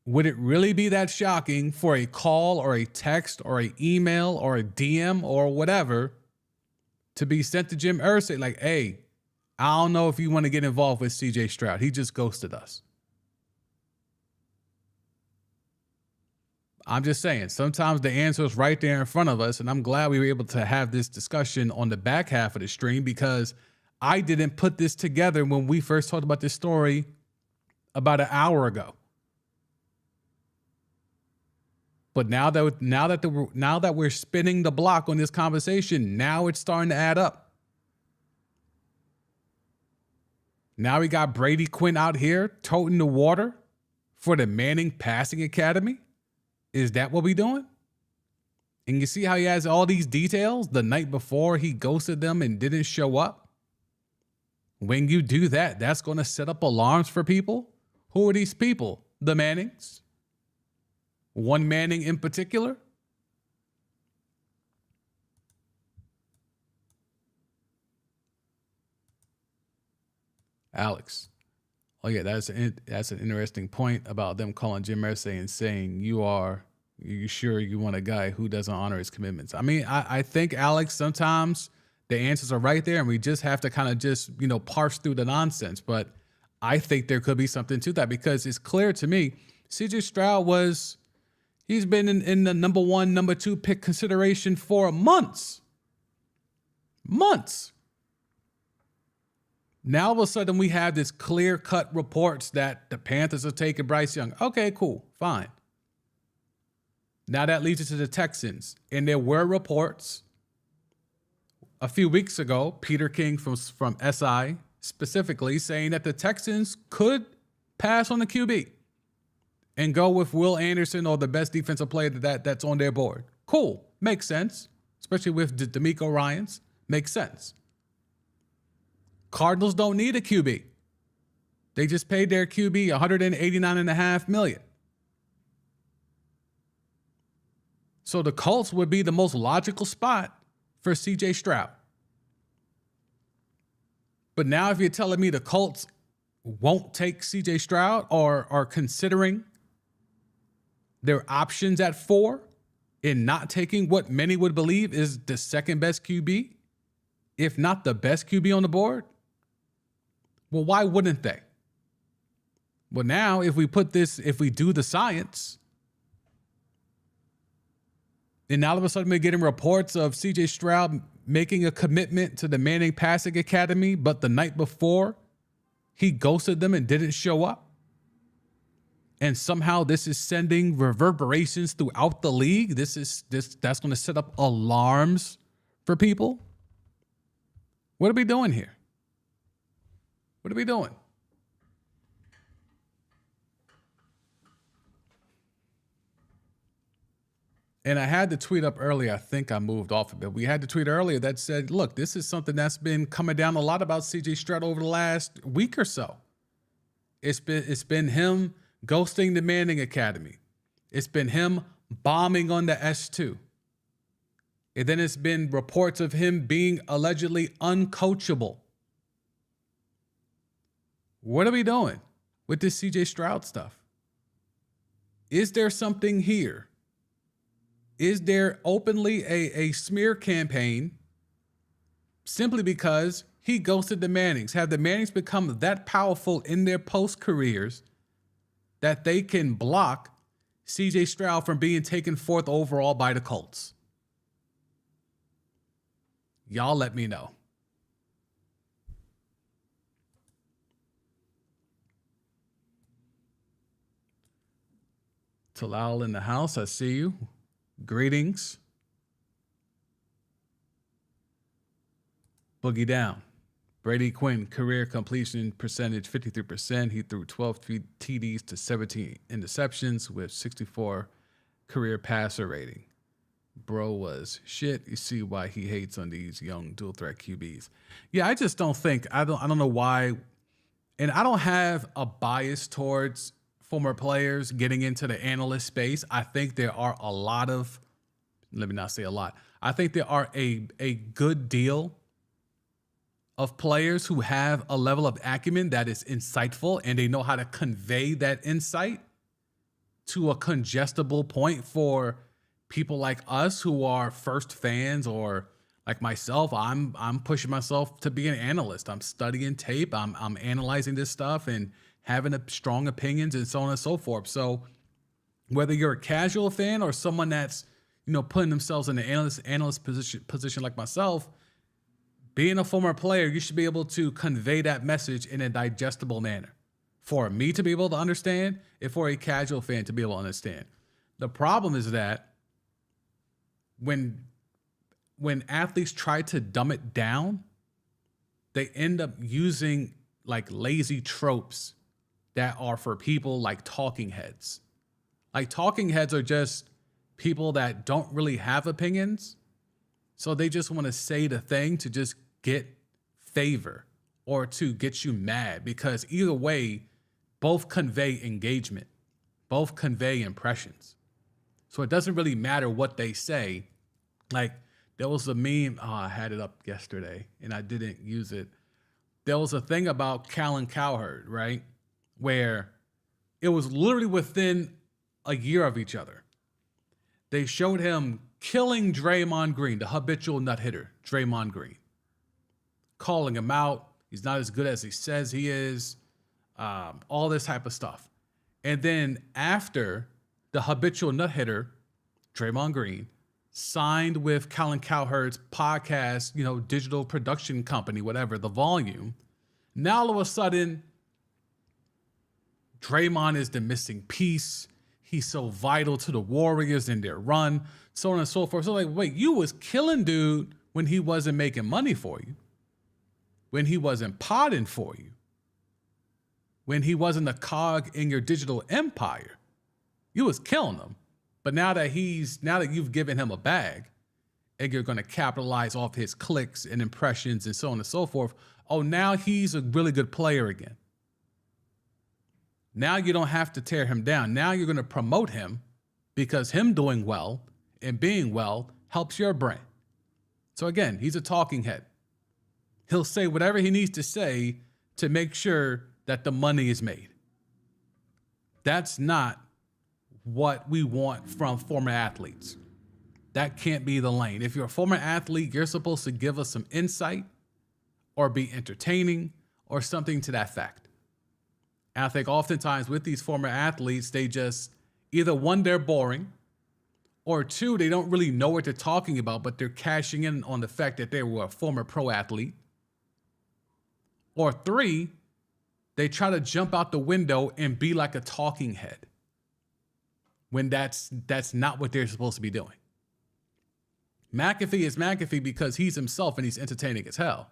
would it really be that shocking for a call or a text or an email or a DM or whatever to be sent to Jim Irsay like, hey, I don't know if you want to get involved with CJ Stroud. He just ghosted us. I'm just saying, sometimes the answer is right there in front of us, and I'm glad we were able to have this discussion on the back half of the stream because I didn't put this together when we first talked about this story about an hour ago. But now that we're spinning the block on this conversation, now it's starting to add up. Now we got Brady Quinn out here toting the water for the Manning Passing Academy. Is that what we doing? And you see how he has all these details the night before he ghosted them and didn't show up? When you do that, that's going to set up alarms for people. Who are these people? The Mannings? One Manning in particular? Alex. Oh yeah, that's an interesting point about them calling Jim Irsay and saying, you sure you want a guy who doesn't honor his commitments? I mean, I think, Alex, sometimes the answers are right there and we just have to kind of just, parse through the nonsense. But I think there could be something to that because it's clear to me, CJ Stroud he's been in the number 1, number 2 pick consideration for months. Months. Now, all of a sudden, we have this clear-cut reports that the Panthers are taking Bryce Young. Okay, cool, fine. Now that leads us to the Texans. And there were reports a few weeks ago, Peter King from SI specifically, saying that the Texans could pass on the QB and go with Will Anderson or the best defensive player that's on their board. Cool, makes sense, especially with D'Amico Ryans. Makes sense. Cardinals don't need a QB. They just paid their QB $189.5 million. So the Colts would be the most logical spot for CJ Stroud. But now if you're telling me the Colts won't take CJ Stroud or are considering their options at 4 in not taking what many would believe is the second best QB, if not the best QB on the board, well, why wouldn't they? Well, now if we do the science, and all of a sudden we're getting reports of CJ Stroud making a commitment to the Manning Passing Academy, but the night before he ghosted them and didn't show up. And somehow this is sending reverberations throughout the league. That's going to set up alarms for people. What are we doing here? What are we doing? And I had the tweet up earlier. I think I moved off of it. We had the tweet earlier that said, look, this is something that's been coming down a lot about CJ Stroud over the last week or so. It's been him ghosting the Manning Academy. It's been him bombing on the S2. And then it's been reports of him being allegedly uncoachable. What are we doing with this CJ Stroud stuff? Is there something here? Is there openly a smear campaign simply because he ghosted the Mannings? Have the Mannings become that powerful in their post careers that they can block CJ Stroud from being taken 4th overall by the Colts? Y'all let me know. Talal in the house, I see you. Greetings. Boogie down. Brady Quinn, career completion percentage 53%. He threw 12 TDs to 17 interceptions with 64 career passer rating. Bro was shit. You see why he hates on these young dual threat QBs. Yeah, I just don't think, I don't know why And I don't have a bias towards former players getting into the analyst space. I think there are a lot of, let me not say a lot, I think there are a good deal of players who have a level of acumen that is insightful and they know how to convey that insight to a congestible point for people like us who are first fans, or like myself. I'm pushing myself to be an analyst. I'm studying tape. I'm analyzing this stuff and having strong opinions and so on and so forth. So whether you're a casual fan or someone that's, putting themselves in the analyst position like myself, being a former player, you should be able to convey that message in a digestible manner for me to be able to understand and for a casual fan to be able to understand. The problem is that when athletes try to dumb it down, they end up using like lazy tropes that are for people like talking heads. Like talking heads are just people that don't really have opinions. So they just want to say the thing to just get favor or to get you mad, because either way, both convey engagement, both convey impressions. So it doesn't really matter what they say. Like there was a meme, I had it up yesterday and I didn't use it. There was a thing about Colin Cowherd, right? Where it was literally within a year of each other. They showed him killing Draymond Green, the habitual nut hitter, Draymond Green, calling him out. He's not as good as he says he is, all this type of stuff. And then after the habitual nut hitter, Draymond Green, signed with Colin Cowherd's podcast, digital production company, whatever, The Volume, now all of a sudden, Draymond is the missing piece. He's so vital to the Warriors in their run, so on and so forth. So like, wait, you was killing dude when he wasn't making money for you, when he wasn't potting for you, when he wasn't a cog in your digital empire. You was killing him. But now that you've given him a bag and you're going to capitalize off his clicks and impressions and so on and so forth, oh, now he's a really good player again. Now you don't have to tear him down. Now you're going to promote him because him doing well and being well helps your brand. So again, he's a talking head. He'll say whatever he needs to say to make sure that the money is made. That's not what we want from former athletes. That can't be the lane. If you're a former athlete, you're supposed to give us some insight or be entertaining or something to that fact. And I think oftentimes with these former athletes, they just either one, they're boring, or two, they don't really know what they're talking about, but they're cashing in on the fact that they were a former pro athlete. Or three, they try to jump out the window and be like a talking head when that's not what they're supposed to be doing. McAfee is McAfee because he's himself and he's entertaining as hell.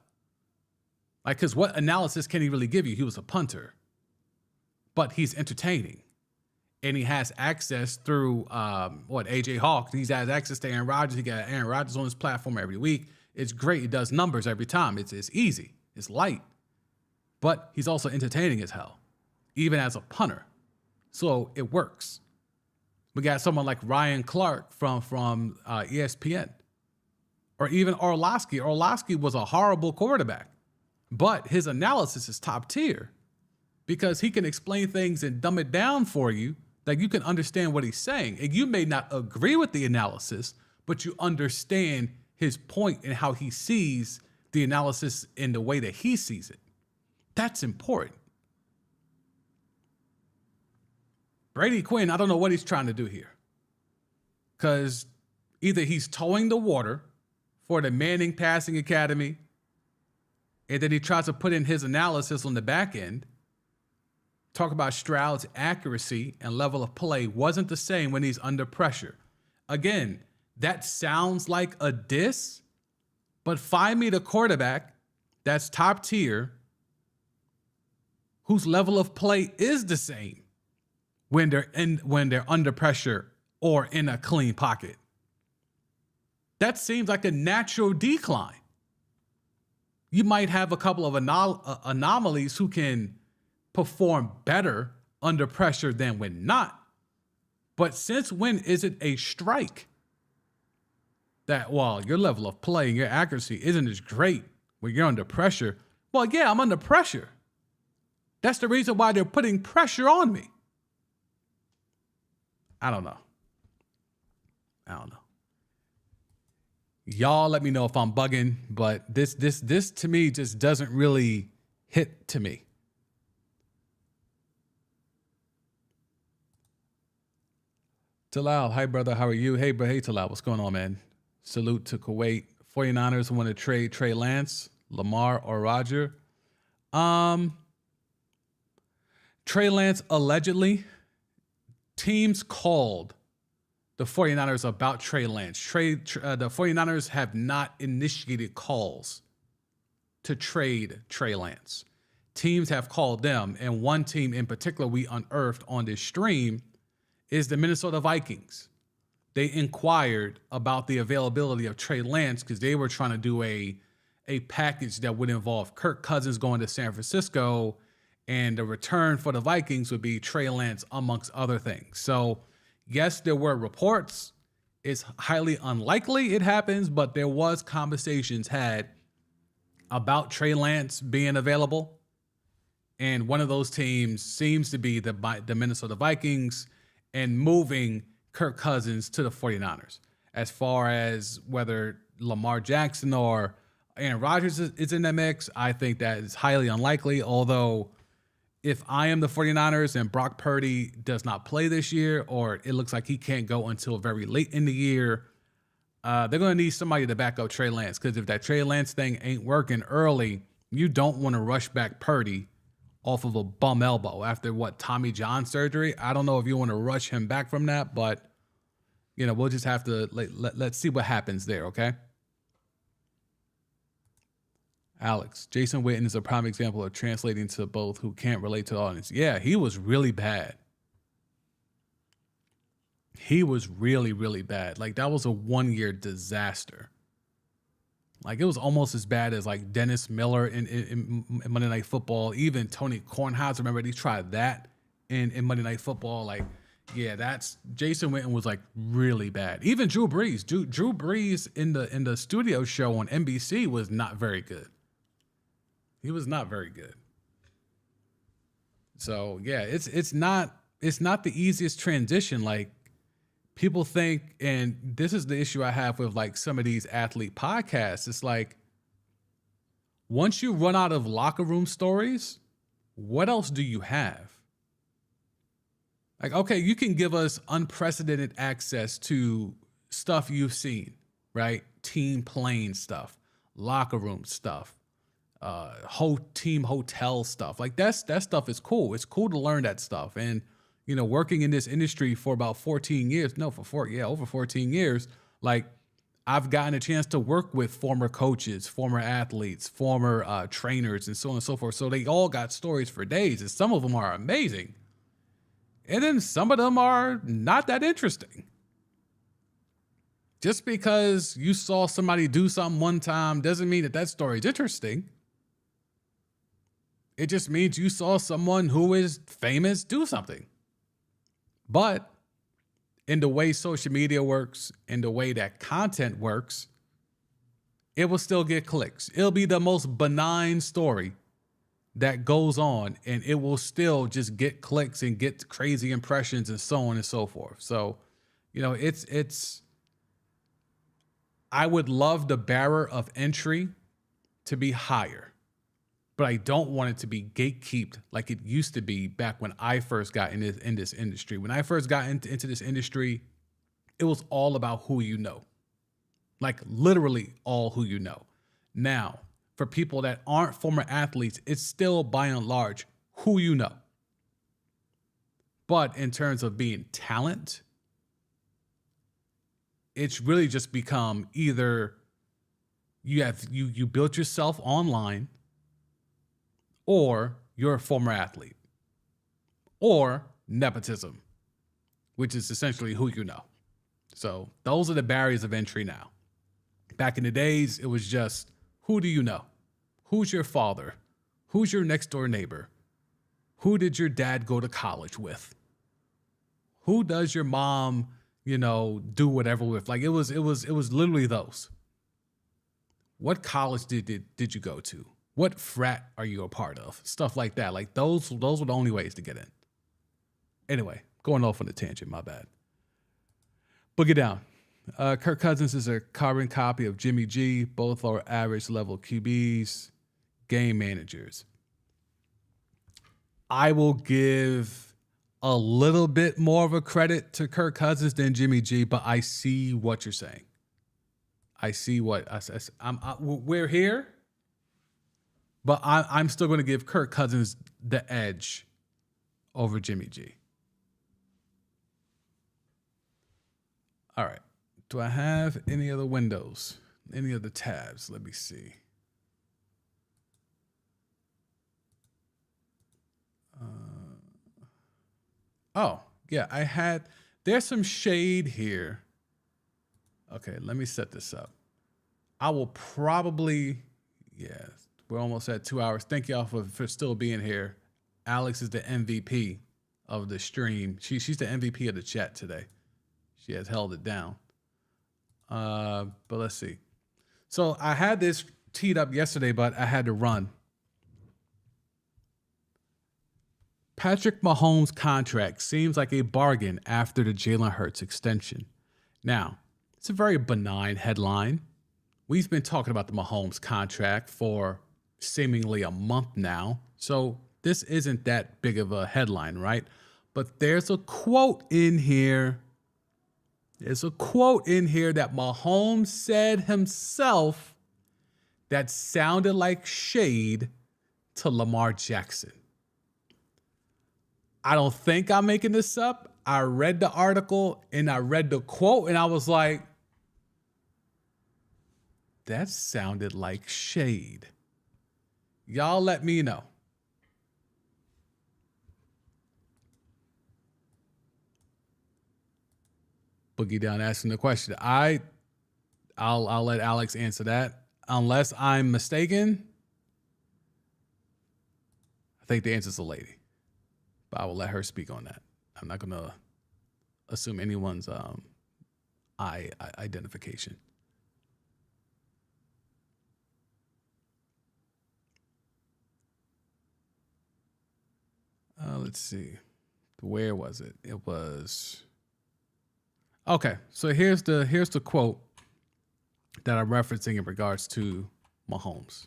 Like, because what analysis can he really give you? He was a punter. But he's entertaining. And he has access through, AJ Hawk. He has access to Aaron Rodgers. He got Aaron Rodgers on his platform every week. It's great. He does numbers every time. It's easy. It's light. But he's also entertaining as hell, even as a punter. So it works. We got someone like Ryan Clark from ESPN. Or even Orlovsky. Orlovsky was a horrible quarterback. But his analysis is top tier, because he can explain things and dumb it down for you that you can understand what he's saying. And you may not agree with the analysis, but you understand his point and how he sees the analysis in the way that he sees it. That's important. Brady Quinn, I don't know what he's trying to do here. Because either he's towing the water for the Manning Passing Academy, and then he tries to put in his analysis on the back end, talk about Stroud's accuracy and level of play wasn't the same when he's under pressure. Again, that sounds like a diss, but find me the quarterback that's top tier whose level of play is the same when they're under pressure or in a clean pocket. That seems like a natural decline. You might have a couple of anomalies who can perform better under pressure than when not. But since when is it a strike that, well, your level of play and your accuracy isn't as great when you're under pressure? Well, yeah, I'm under pressure. That's the reason why they're putting pressure on me. I don't know. Y'all let me know if I'm bugging, but this to me just doesn't really hit to me. Talal, hi brother, how are you? Hey Talal, what's going on, man? Salute to Kuwait. 49ers want to trade Trey Lance, Lamar, or Roger. Trey Lance, allegedly, teams called the 49ers about Trey Lance. The 49ers have not initiated calls to trade Trey Lance. Teams have called them, and one team in particular we unearthed on this stream is the Minnesota Vikings. They inquired about the availability of Trey Lance because they were trying to do a package that would involve Kirk Cousins going to San Francisco, and the return for the Vikings would be Trey Lance, amongst other things. So, yes, there were reports. It's highly unlikely it happens, but there was conversations had about Trey Lance being available. And one of those teams seems to be the Minnesota Vikings, and moving Kirk Cousins to the 49ers. As far as whether Lamar Jackson or Aaron Rodgers is in that mix, I think that is highly unlikely. Although, if I am the 49ers and Brock Purdy does not play this year, or it looks like he can't go until very late in the year, they're going to need somebody to back up Trey Lance. Because if that Trey Lance thing ain't working early, you don't want to rush back Purdy off of a bum elbow after Tommy John surgery. I don't know if you want to rush him back from that, but we'll just have to let's see what happens there, okay? Alex, Jason Witten is a prime example of translating to both who can't relate to the audience. Yeah, he was really bad. He was really, really bad. Like, that was a one-year disaster. Like, it was almost as bad as like Dennis Miller in Monday Night Football. Even Tony Kornheiser, remember, he tried that in Monday Night Football. Like, yeah, Jason Witten was like really bad. Even Drew Brees. Drew Brees in the studio show on NBC was not very good. He was not very good. So yeah, it's not the easiest transition. Like, people think, and this is the issue I have with like some of these athlete podcasts. It's like, once you run out of locker room stories, what else do you have? Like, okay, you can give us unprecedented access to stuff you've seen, right? Team plane stuff, locker room stuff, team hotel stuff. Like, that stuff is cool. It's cool to learn that stuff. And working in this industry for about 14 years, over 14 years, like, I've gotten a chance to work with former coaches, former athletes, former trainers, and so on and so forth. So they all got stories for days, and some of them are amazing. And then some of them are not that interesting. Just because you saw somebody do something one time doesn't mean that story is interesting. It just means you saw someone who is famous do something. But in the way social media works, in the way that content works, it will still get clicks. It'll be the most benign story that goes on, and it will still just get clicks and get crazy impressions and so on and so forth. So, it's I would love the barrier of entry to be higher, but I don't want it to be gatekept like it used to be back when I first got in this industry. When I first got into this industry, it was all about who you know. Like, literally all who you know. Now, for people that aren't former athletes, it's still by and large who you know. But in terms of being talent, it's really just become either you built yourself online, or you're a former athlete, or nepotism, which is essentially who you know. So those are the barriers of entry now. Back in the days, it was just, who do you know? Who's your father? Who's your next door neighbor? Who did your dad go to college with? Who does your mom, do whatever with? Like it was literally those. What college did you go to? What frat are you a part of? Stuff like that. Like those were the only ways to get in. Anyway, going off on a tangent, my bad. Book it down. Kirk Cousins is a carbon copy of Jimmy G. Both are average level QBs, game managers. I will give a little bit more of a credit to Kirk Cousins than Jimmy G, but I see what you're saying. I see what we're here, but I'm still going to give Kirk Cousins the edge over Jimmy G. All right. Do I have any other windows? Any other tabs? Let me see. Oh, yeah, there's some shade here. Okay, let me set this up. I will probably, we're almost at 2 hours. Thank y'all for still being here. Alex is the MVP of the stream. She's the MVP of the chat today. She has held it down. But let's see. So I had this teed up yesterday, but I had to run. Patrick Mahomes' contract seems like a bargain after the Jalen Hurts extension. Now, it's a very benign headline. We've been talking about the Mahomes contract for seemingly a month now, so this isn't that big of a headline, right? But there's a quote in here. There's a quote in here that Mahomes said himself that sounded like shade to Lamar Jackson. I don't think I'm making this up. I read the article and I read the quote and I was like, that sounded like shade. Y'all let me know. Boogie Down asking the question. I'll let Alex answer that. Unless I'm mistaken, I think the answer's a lady. But I will let her speak on that. I'm not going to assume anyone's identification. Let's see. Where was it? It was... Okay, so here's the quote that I'm referencing in regards to Mahomes.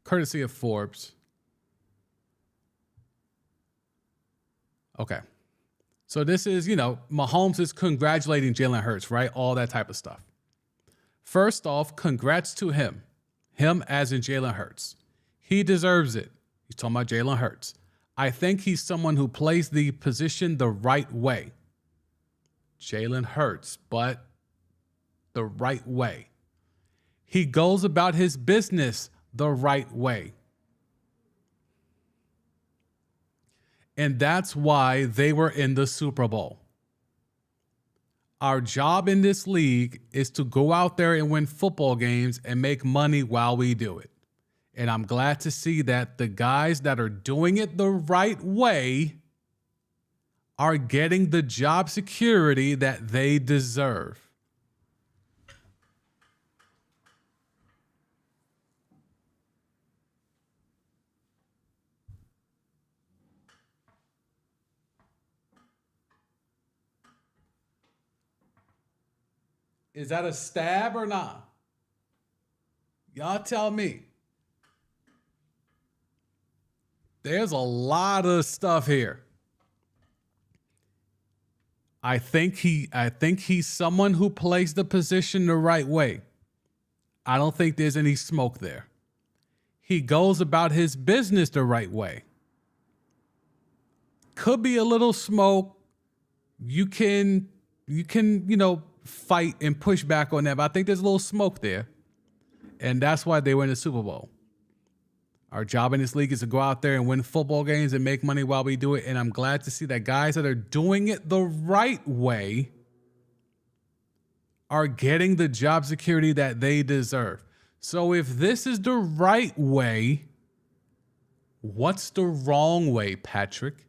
Courtesy of Forbes. Okay. So this is, Mahomes is congratulating Jalen Hurts, right? All that type of stuff. First off, congrats to him. Him as in Jalen Hurts. He deserves it. He's talking about Jalen Hurts. I think he's someone who plays the position the right way. Jalen Hurts, but the right way. He goes about his business the right way. And that's why they were in the Super Bowl. Our job in this league is to go out there and win football games and make money while we do it. And I'm glad to see that the guys that are doing it the right way are getting the job security that they deserve. Is that a stab or not? Y'all tell me. There's a lot of stuff here. I think he's someone who plays the position the right way. I don't think there's any smoke there. He goes about his business the right way. Could be a little smoke. You can, fight and push back on that, but I think there's a little smoke there. And that's why they were in the Super Bowl. Our job in this league is to go out there and win football games and make money while we do it. And I'm glad to see that guys that are doing it the right way are getting the job security that they deserve. So if this is the right way, What's the wrong way, Patrick?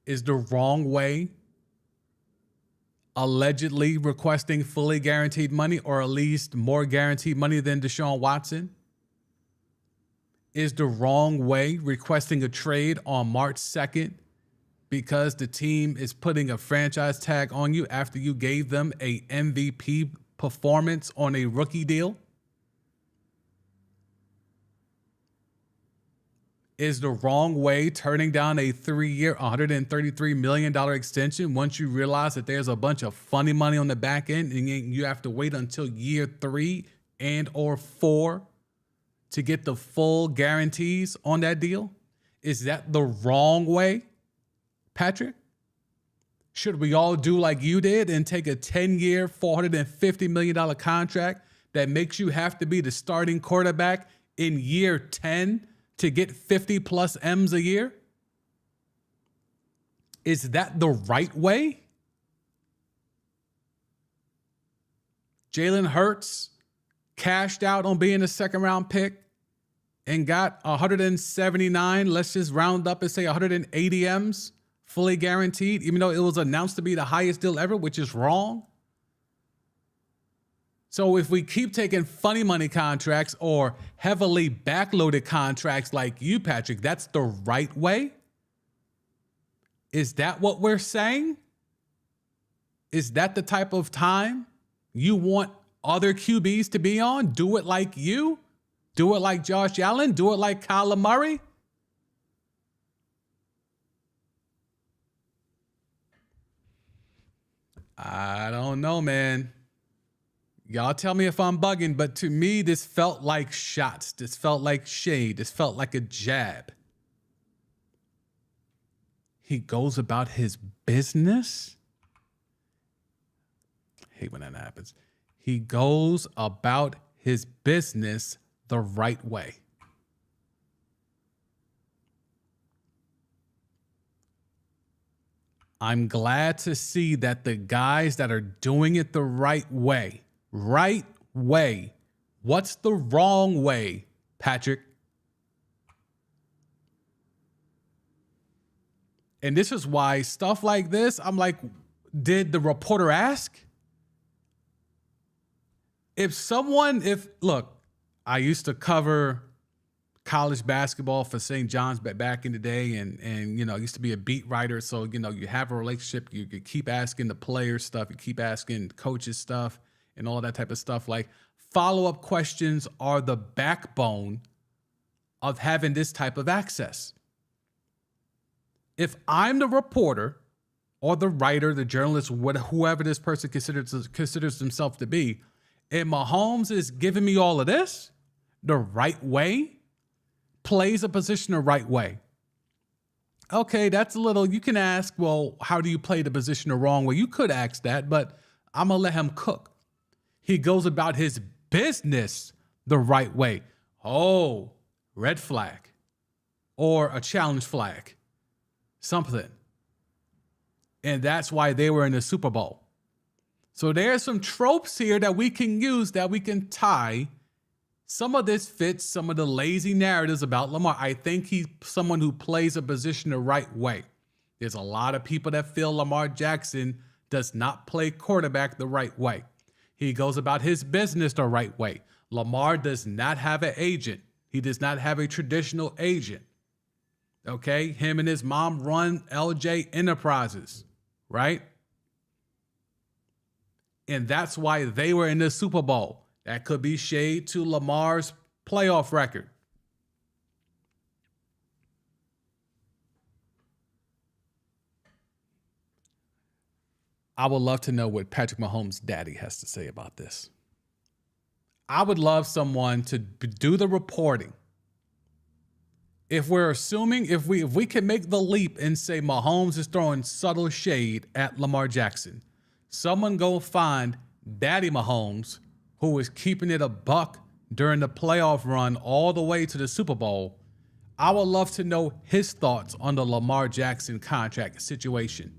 Is the wrong way allegedly requesting fully guaranteed money, or at least more guaranteed money than Deshaun Watson? Is the wrong way requesting a trade on March 2nd because the team is putting a franchise tag on you after you gave them a MVP performance on a rookie deal? Is the wrong way turning down a 3-year, $133 million extension once you realize that there's a bunch of funny money on the back end and you have to wait until year 3 and or 4 to get the full guarantees on that deal? Is that the wrong way, Patrick? Should we all do like you did and take a 10-year, $450 million contract that makes you have to be the starting quarterback in year 10 to get 50 plus M's a year? Is that the right way? Jalen Hurts cashed out on being a second round pick and got 179, let's just round up and say 180 M's fully guaranteed, even though it was announced to be the highest deal ever, which is wrong. So if we keep taking funny money contracts or heavily backloaded contracts like you, Patrick, that's the right way? Is that what we're saying? Is that the type of time you want other QBs to be on? Do it like you? Do it like Josh Allen? Do it like Kyler Murray? I don't know, man. Y'all tell me if I'm bugging, but to me, this felt like shots. This felt like shade. This felt like a jab. He goes about his business. I hate when that happens. He goes about his business the right way. I'm glad to see that the guys that are doing it the right way. What's the wrong way, Patrick? And this is why stuff like this, I'm like, did the reporter ask? Look, I used to cover college basketball for St. John's back in the day, and I used to be a beat writer, so you have a relationship, you keep asking the players stuff, you keep asking coaches stuff, and all that type of stuff. Like, follow-up questions are the backbone of having this type of access. If I'm the reporter or the writer, the journalist, whoever this person considers himself to be, and Mahomes is giving me all of this the right way, plays a position the right way. Okay, that's a little, you can ask, well, how do you play the position the wrong way? You could ask that, but I'm going to let him cook. He goes about his business the right way. Oh, red flag or a challenge flag, something. And that's why they were in the Super Bowl. So there's some tropes here that we can use, that we can tie. Some of this fits some of the lazy narratives about Lamar. I think he's someone who plays a position the right way. There's a lot of people that feel Lamar Jackson does not play quarterback the right way. He goes about his business the right way. Lamar does not have an agent. He does not have a traditional agent. Okay? Him and his mom run LJ Enterprises, right? And that's why they were in the Super Bowl. That could be shade to Lamar's playoff record. I would love to know what Patrick Mahomes' daddy has to say about this. I would love someone to do the reporting. If we're assuming, if we can make the leap and say Mahomes is throwing subtle shade at Lamar Jackson, someone go find Daddy Mahomes, who was keeping it a buck during the playoff run all the way to the Super Bowl. I would love to know his thoughts on the Lamar Jackson contract situation.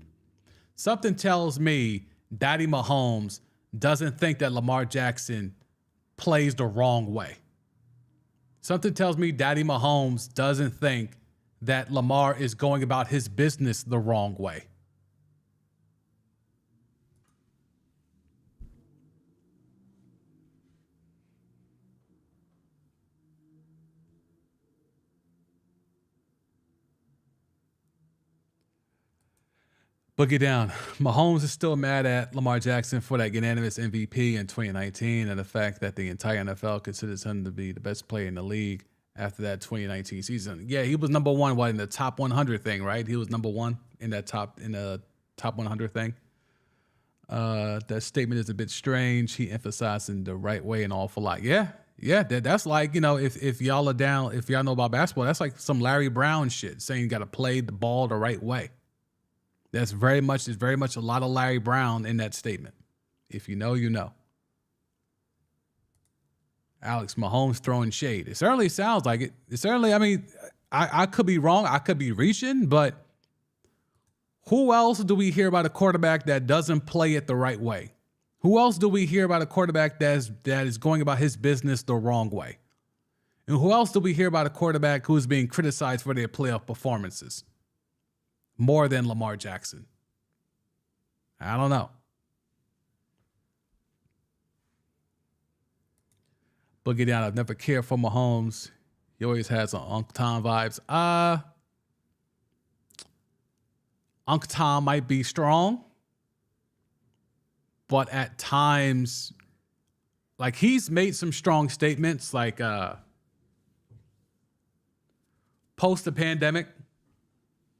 Something tells me Daddy Mahomes doesn't think that Lamar Jackson plays the wrong way. Something tells me Daddy Mahomes doesn't think that Lamar is going about his business the wrong way. Boogie down. Mahomes is still mad at Lamar Jackson for that unanimous MVP in 2019 and the fact that the entire NFL considers him to be the best player in the league after that 2019 season. Yeah, he was number one in the top 100 thing, right? He was number one in the top 100 thing. That statement is a bit strange. He emphasizing the right way an awful lot. Yeah, that's like, if y'all are down, if y'all know about basketball, that's like some Larry Brown shit, saying you got to play the ball the right way. There's very much a lot of Larry Brown in that statement. If you know, you know. Alex Mahomes throwing shade. It certainly sounds like it. It certainly, I mean, I could be wrong. I could be reaching, but who else do we hear about a quarterback that doesn't play it the right way? Who else do we hear about a quarterback that is going about his business the wrong way? And who else do we hear about a quarterback who's being criticized for their playoff performances? More than Lamar Jackson. I don't know. Boogie down. I've never cared for Mahomes. He always has some Uncle Tom vibes. Uncle Tom might be strong, but at times, like, he's made some strong statements, like post the pandemic.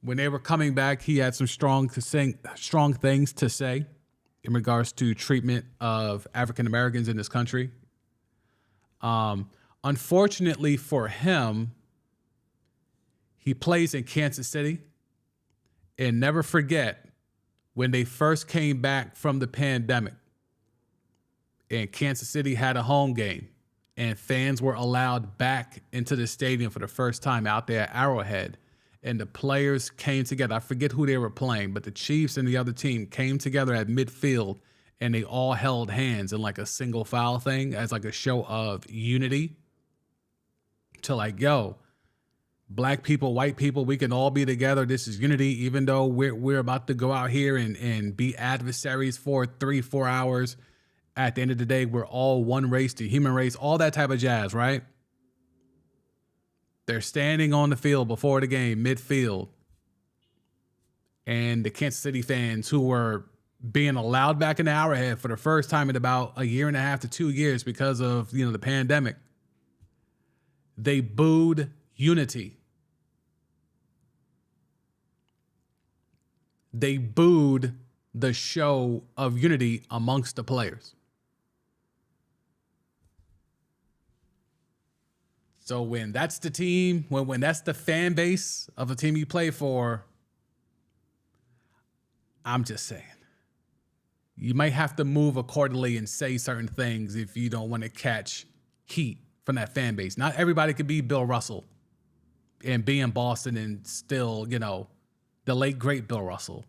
When they were coming back, he had some strong things to say in regards to treatment of African Americans in this country. Unfortunately for him, he plays in Kansas City. And never forget, when they first came back from the pandemic and Kansas City had a home game and fans were allowed back into the stadium for the first time out there at Arrowhead, and the players came together. I forget who they were playing, but the Chiefs and the other team came together at midfield and they all held hands in like a single foul thing as like a show of unity to like, yo, black people, white people, we can all be together. This is unity, even though we're about to go out here and be adversaries for 3-4 hours. At the end of the day, we're all one race, the human race, all that type of jazz, right? They're standing on the field before the game, midfield. And the Kansas City fans who were being allowed back in the Arrowhead for the first time in about 1.5 to 2 years because of, the pandemic, they booed unity. They booed the show of unity amongst the players. So when that's the team, when that's the fan base of a team you play for, I'm just saying, you might have to move accordingly and say certain things if you don't want to catch heat from that fan base. Not everybody could be Bill Russell and be in Boston and still, the late, great Bill Russell.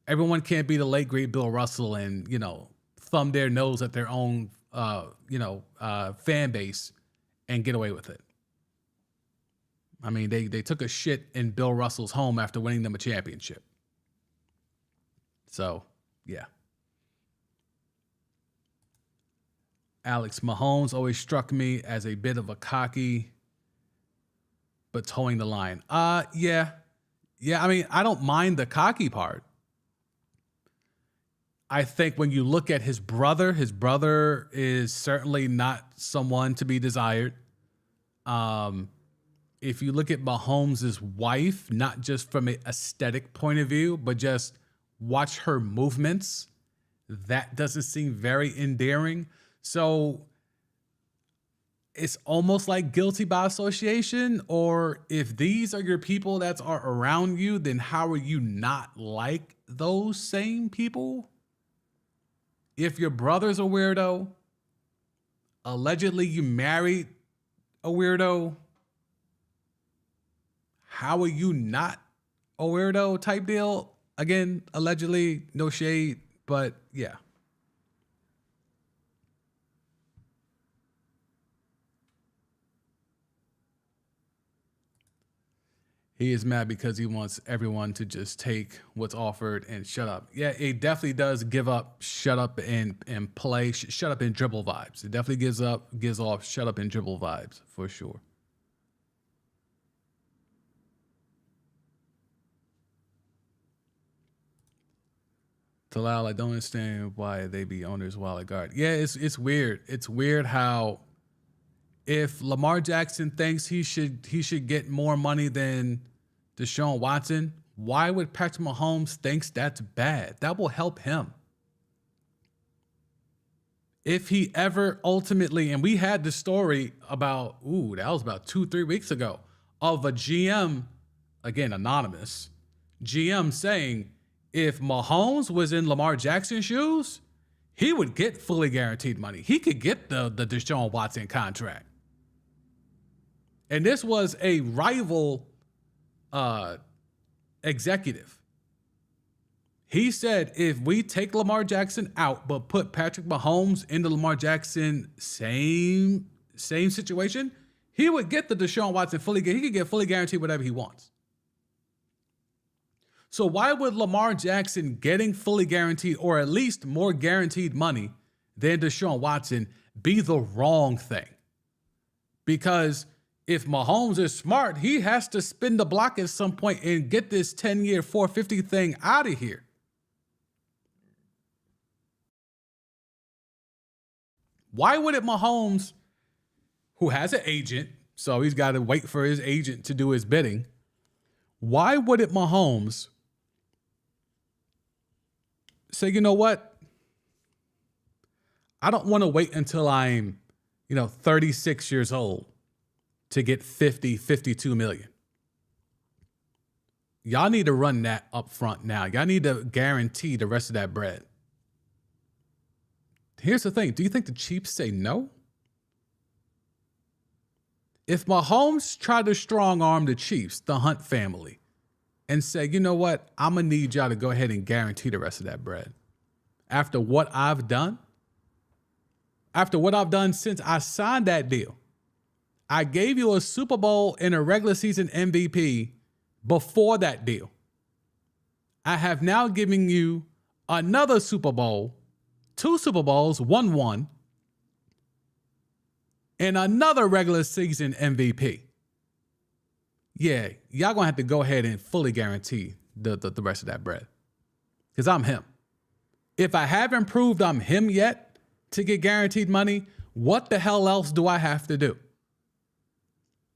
Everyone can't be the late, great Bill Russell and, thumb their nose at their own, fan base and get away with it. I mean, they took a shit in Bill Russell's home after winning them a championship. So, yeah. Alex Mahomes always struck me as a bit of a cocky, but towing the line. Yeah. I mean, I don't mind the cocky part. I think when you look at his brother is certainly not someone to be desired. If you look at Mahomes' wife, not just from an aesthetic point of view, but just watch her movements, that doesn't seem very endearing. So it's almost like guilty by association. Or if these are your people that are around you, then how are you not like those same people? If your brother's a weirdo, allegedly you married a weirdo, how are you not a weirdo type deal? Again, allegedly, no shade, but yeah. He is mad because he wants everyone to just take what's offered and shut up. Yeah, it definitely does give up shut up and play, shut up and dribble vibes. It definitely gives off shut up and dribble vibes for sure. Talal, I don't understand why they be owners while at guard. Yeah, it's weird. It's weird how if Lamar Jackson thinks he should get more money than Deshaun Watson, why would Patrick Mahomes thinks that's bad? That will help him. If he ever ultimately, and we had the story about, that was about 2-3 weeks ago, of a GM, again, anonymous, GM saying if Mahomes was in Lamar Jackson's shoes, he would get fully guaranteed money. He could get the Deshaun Watson contract. And this was a rival executive. He said if we take Lamar Jackson out but put Patrick Mahomes into Lamar Jackson same situation, he would get the Deshaun Watson he could get fully guaranteed whatever he wants. So why would Lamar Jackson getting fully guaranteed or at least more guaranteed money than Deshaun Watson be the wrong thing? Because if Mahomes is smart, he has to spin the block at some point and get this 10-year, $450 thing out of here. Why would it Mahomes, who has an agent, so he's got to wait for his agent to do his bidding, why would it Mahomes say, you know what? I don't want to wait until I'm, 36 years old to get 52 million. Y'all need to run that up front now. Y'all need to guarantee the rest of that bread. Here's the thing. Do you think the Chiefs say no? If Mahomes tried to strong arm the Chiefs, the Hunt family, and say, you know what? I'm going to need y'all to go ahead and guarantee the rest of that bread. After what I've done since I signed that deal, I gave you a Super Bowl and a regular season MVP before that deal. I have now given you another Super Bowl, 2 Super Bowls, 1-1, and another regular season MVP. Yeah, y'all gonna have to go ahead and fully guarantee the rest of that bread. Because I'm him. If I haven't proved I'm him yet to get guaranteed money, what the hell else do I have to do?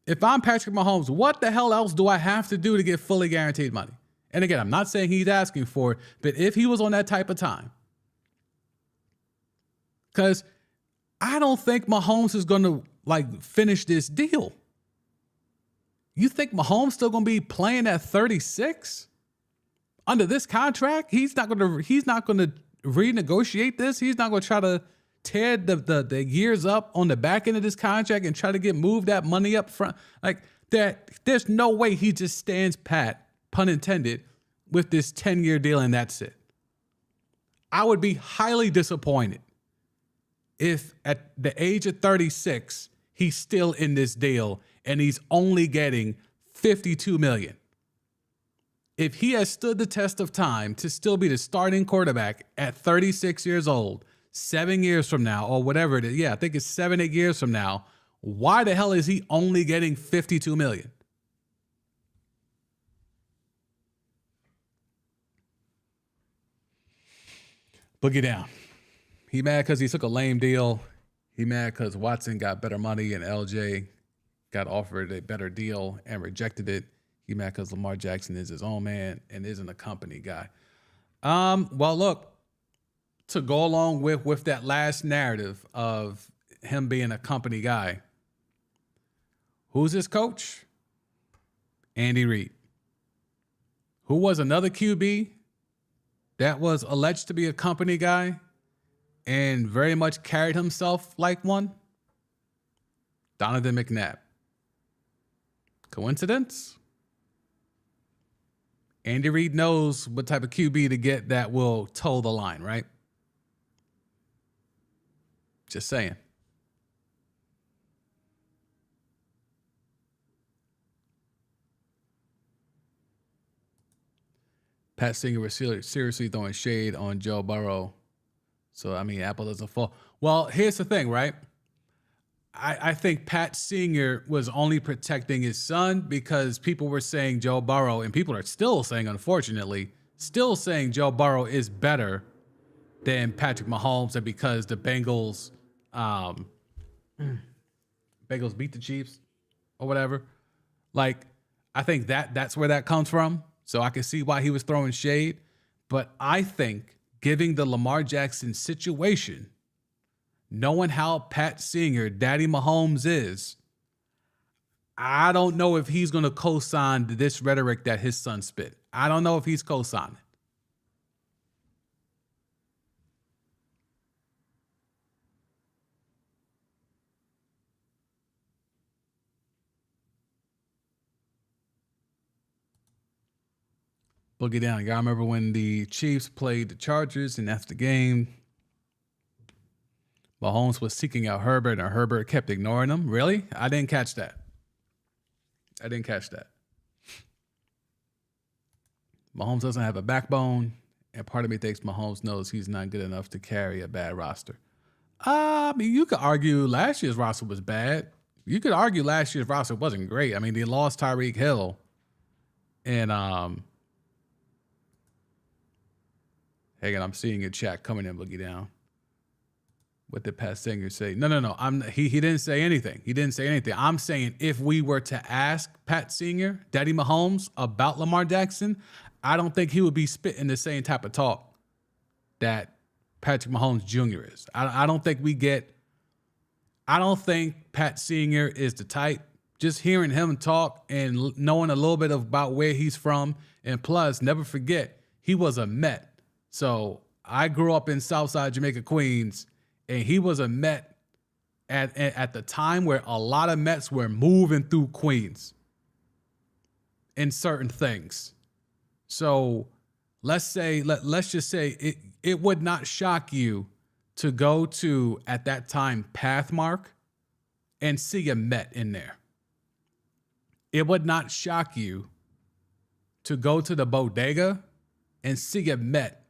If I'm Patrick Mahomes, what the hell else do I have to do to get fully guaranteed money? And again, I'm not saying he's asking for it, but if he was on that type of time, because I don't think Mahomes is going to finish this deal. You think Mahomes still going to be playing at 36 under this contract? He's not going to renegotiate this. He's not going to try to tear the years up on the back end of this contract and try to move that money up front. There's no way he just stands pat, pun intended, with this 10-year deal and that's it. I would be highly disappointed if at the age of 36, he's still in this deal and he's only getting $52 million. If he has stood the test of time to still be the starting quarterback at 36 years old, 7 years from now, or whatever it is, I think it's 7-8 years from now, why the hell is he only getting $52 million? Boogie down. He mad because he took a lame deal. He mad because Watson got better money and LJ got offered a better deal and rejected it. He mad because Lamar Jackson is his own man and isn't a company guy. Well, look, to go along with that last narrative of him being a company guy, who's his coach? Andy Reid. Who was another QB that was alleged to be a company guy and very much carried himself like one? Donovan McNabb. Coincidence? Andy Reid knows what type of QB to get that will toe the line, right? Just saying. Pat Singer was seriously throwing shade on Joe Burrow. So, I mean, Apple doesn't fall. Well, here's the thing, right? I think Pat Singer was only protecting his son because people were saying Joe Burrow, and people are still saying, unfortunately, still saying Joe Burrow is better than Patrick Mahomes, and because the Bengals beat the Chiefs or whatever. Like, I think that's where that comes from. So I can see why he was throwing shade. But I think giving the Lamar Jackson situation, knowing how Pat Singer, Daddy Mahomes is, I don't know if he's going to co-sign this rhetoric that his son spit. I don't know if he's co-signing. Boogie down. Y'all remember when the Chiefs played the Chargers and after the game, Mahomes was seeking out Herbert and Herbert kept ignoring him? Really? I didn't catch that. Mahomes doesn't have a backbone, and part of me thinks Mahomes knows he's not good enough to carry a bad roster. I mean, you could argue last year's roster was bad. You could argue last year's roster wasn't great. I mean, they lost Tyreek Hill, and hang on, I'm seeing a chat coming in, Boogie down. What did Pat Singer say? No. He didn't say anything. I'm saying if we were to ask Pat Singer, Daddy Mahomes, about Lamar Jackson, I don't think he would be spitting the same type of talk that Patrick Mahomes Jr. is. I don't think Pat Singer is the type. Just hearing him talk and knowing a little bit about where he's from, and plus, never forget, he was a Met. So I grew up in Southside Jamaica, Queens, and he was a Met at the time where a lot of Mets were moving through Queens in certain things. So let's just say it would not shock you to go to, at that time, Pathmark and see a Met in there. It would not shock you to go to the bodega and see a Met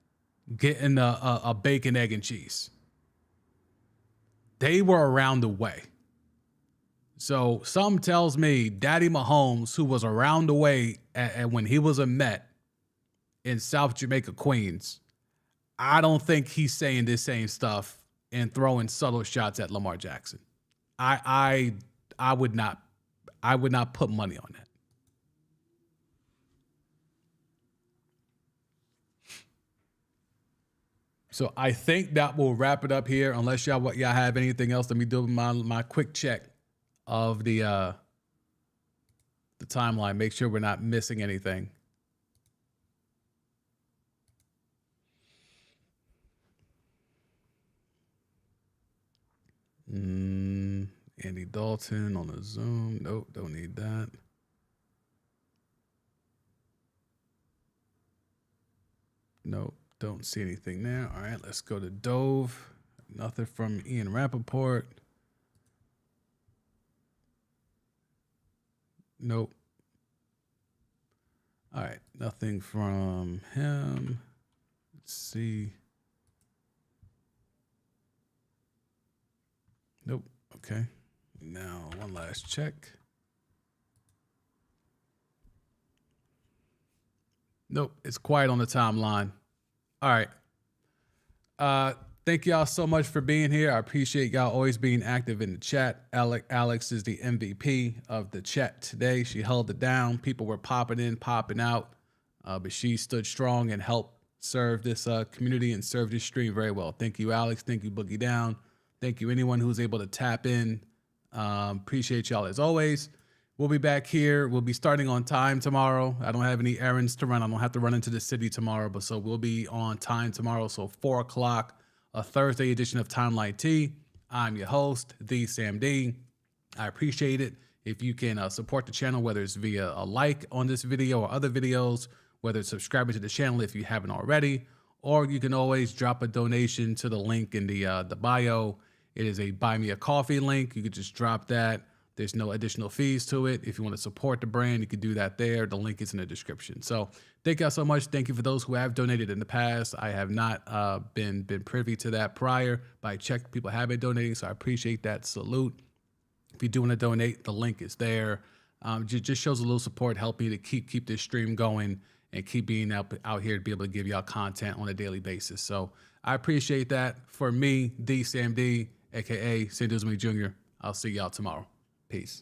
getting a bacon, egg, and cheese. They were around the way. So something tells me Daddy Mahomes, who was around the way when he was a Met in South Jamaica, Queens, I don't think he's saying this same stuff and throwing subtle shots at Lamar Jackson. I would not put money on that. So I think that will wrap it up here. Unless y'all have anything else, let me do my quick check of the timeline. Make sure we're not missing anything. Andy Dalton on the Zoom. Nope, don't need that. Nope. Don't see anything there. All right, let's go to Dove. Nothing from Ian Rappaport. Nope. All right, nothing from him. Let's see. Nope. Okay. Now, one last check. Nope, it's quiet on the timeline. All right. Thank y'all so much for being here. I appreciate y'all always being active in the chat. Alex is the MVP of the chat today. She held it down. People were popping in, popping out, but she stood strong and helped serve this community and serve this stream very well. Thank you, Alex. Thank you, Boogie Down. Thank you, anyone who's able to tap in. Appreciate y'all as always. We'll be back here. We'll be starting on time tomorrow. I don't have any errands to run. I don't have to run into the city tomorrow, but so we'll be on time tomorrow. So 4 o'clock, a Thursday edition of Timeline T. I'm your host, the Sam D. I appreciate it if you can support the channel, whether it's via a like on this video or other videos, whether it's subscribing to the channel if you haven't already, or you can always drop a donation to the link in the bio. It is a Buy Me a Coffee link. You could just drop that. There's no additional fees to it. If you want to support the brand, you can do that there. The link is in the description. So thank y'all so much. Thank you for those who have donated in the past. I have not been privy to that prior, but I checked people have been donating, so I appreciate that. Salute. If you do want to donate, the link is there. Just shows a little support, help me to keep this stream going and keep being out here to be able to give y'all content on a daily basis. So I appreciate that. For me, D Sam D, aka Sam Jr. I'll see y'all tomorrow. Peace.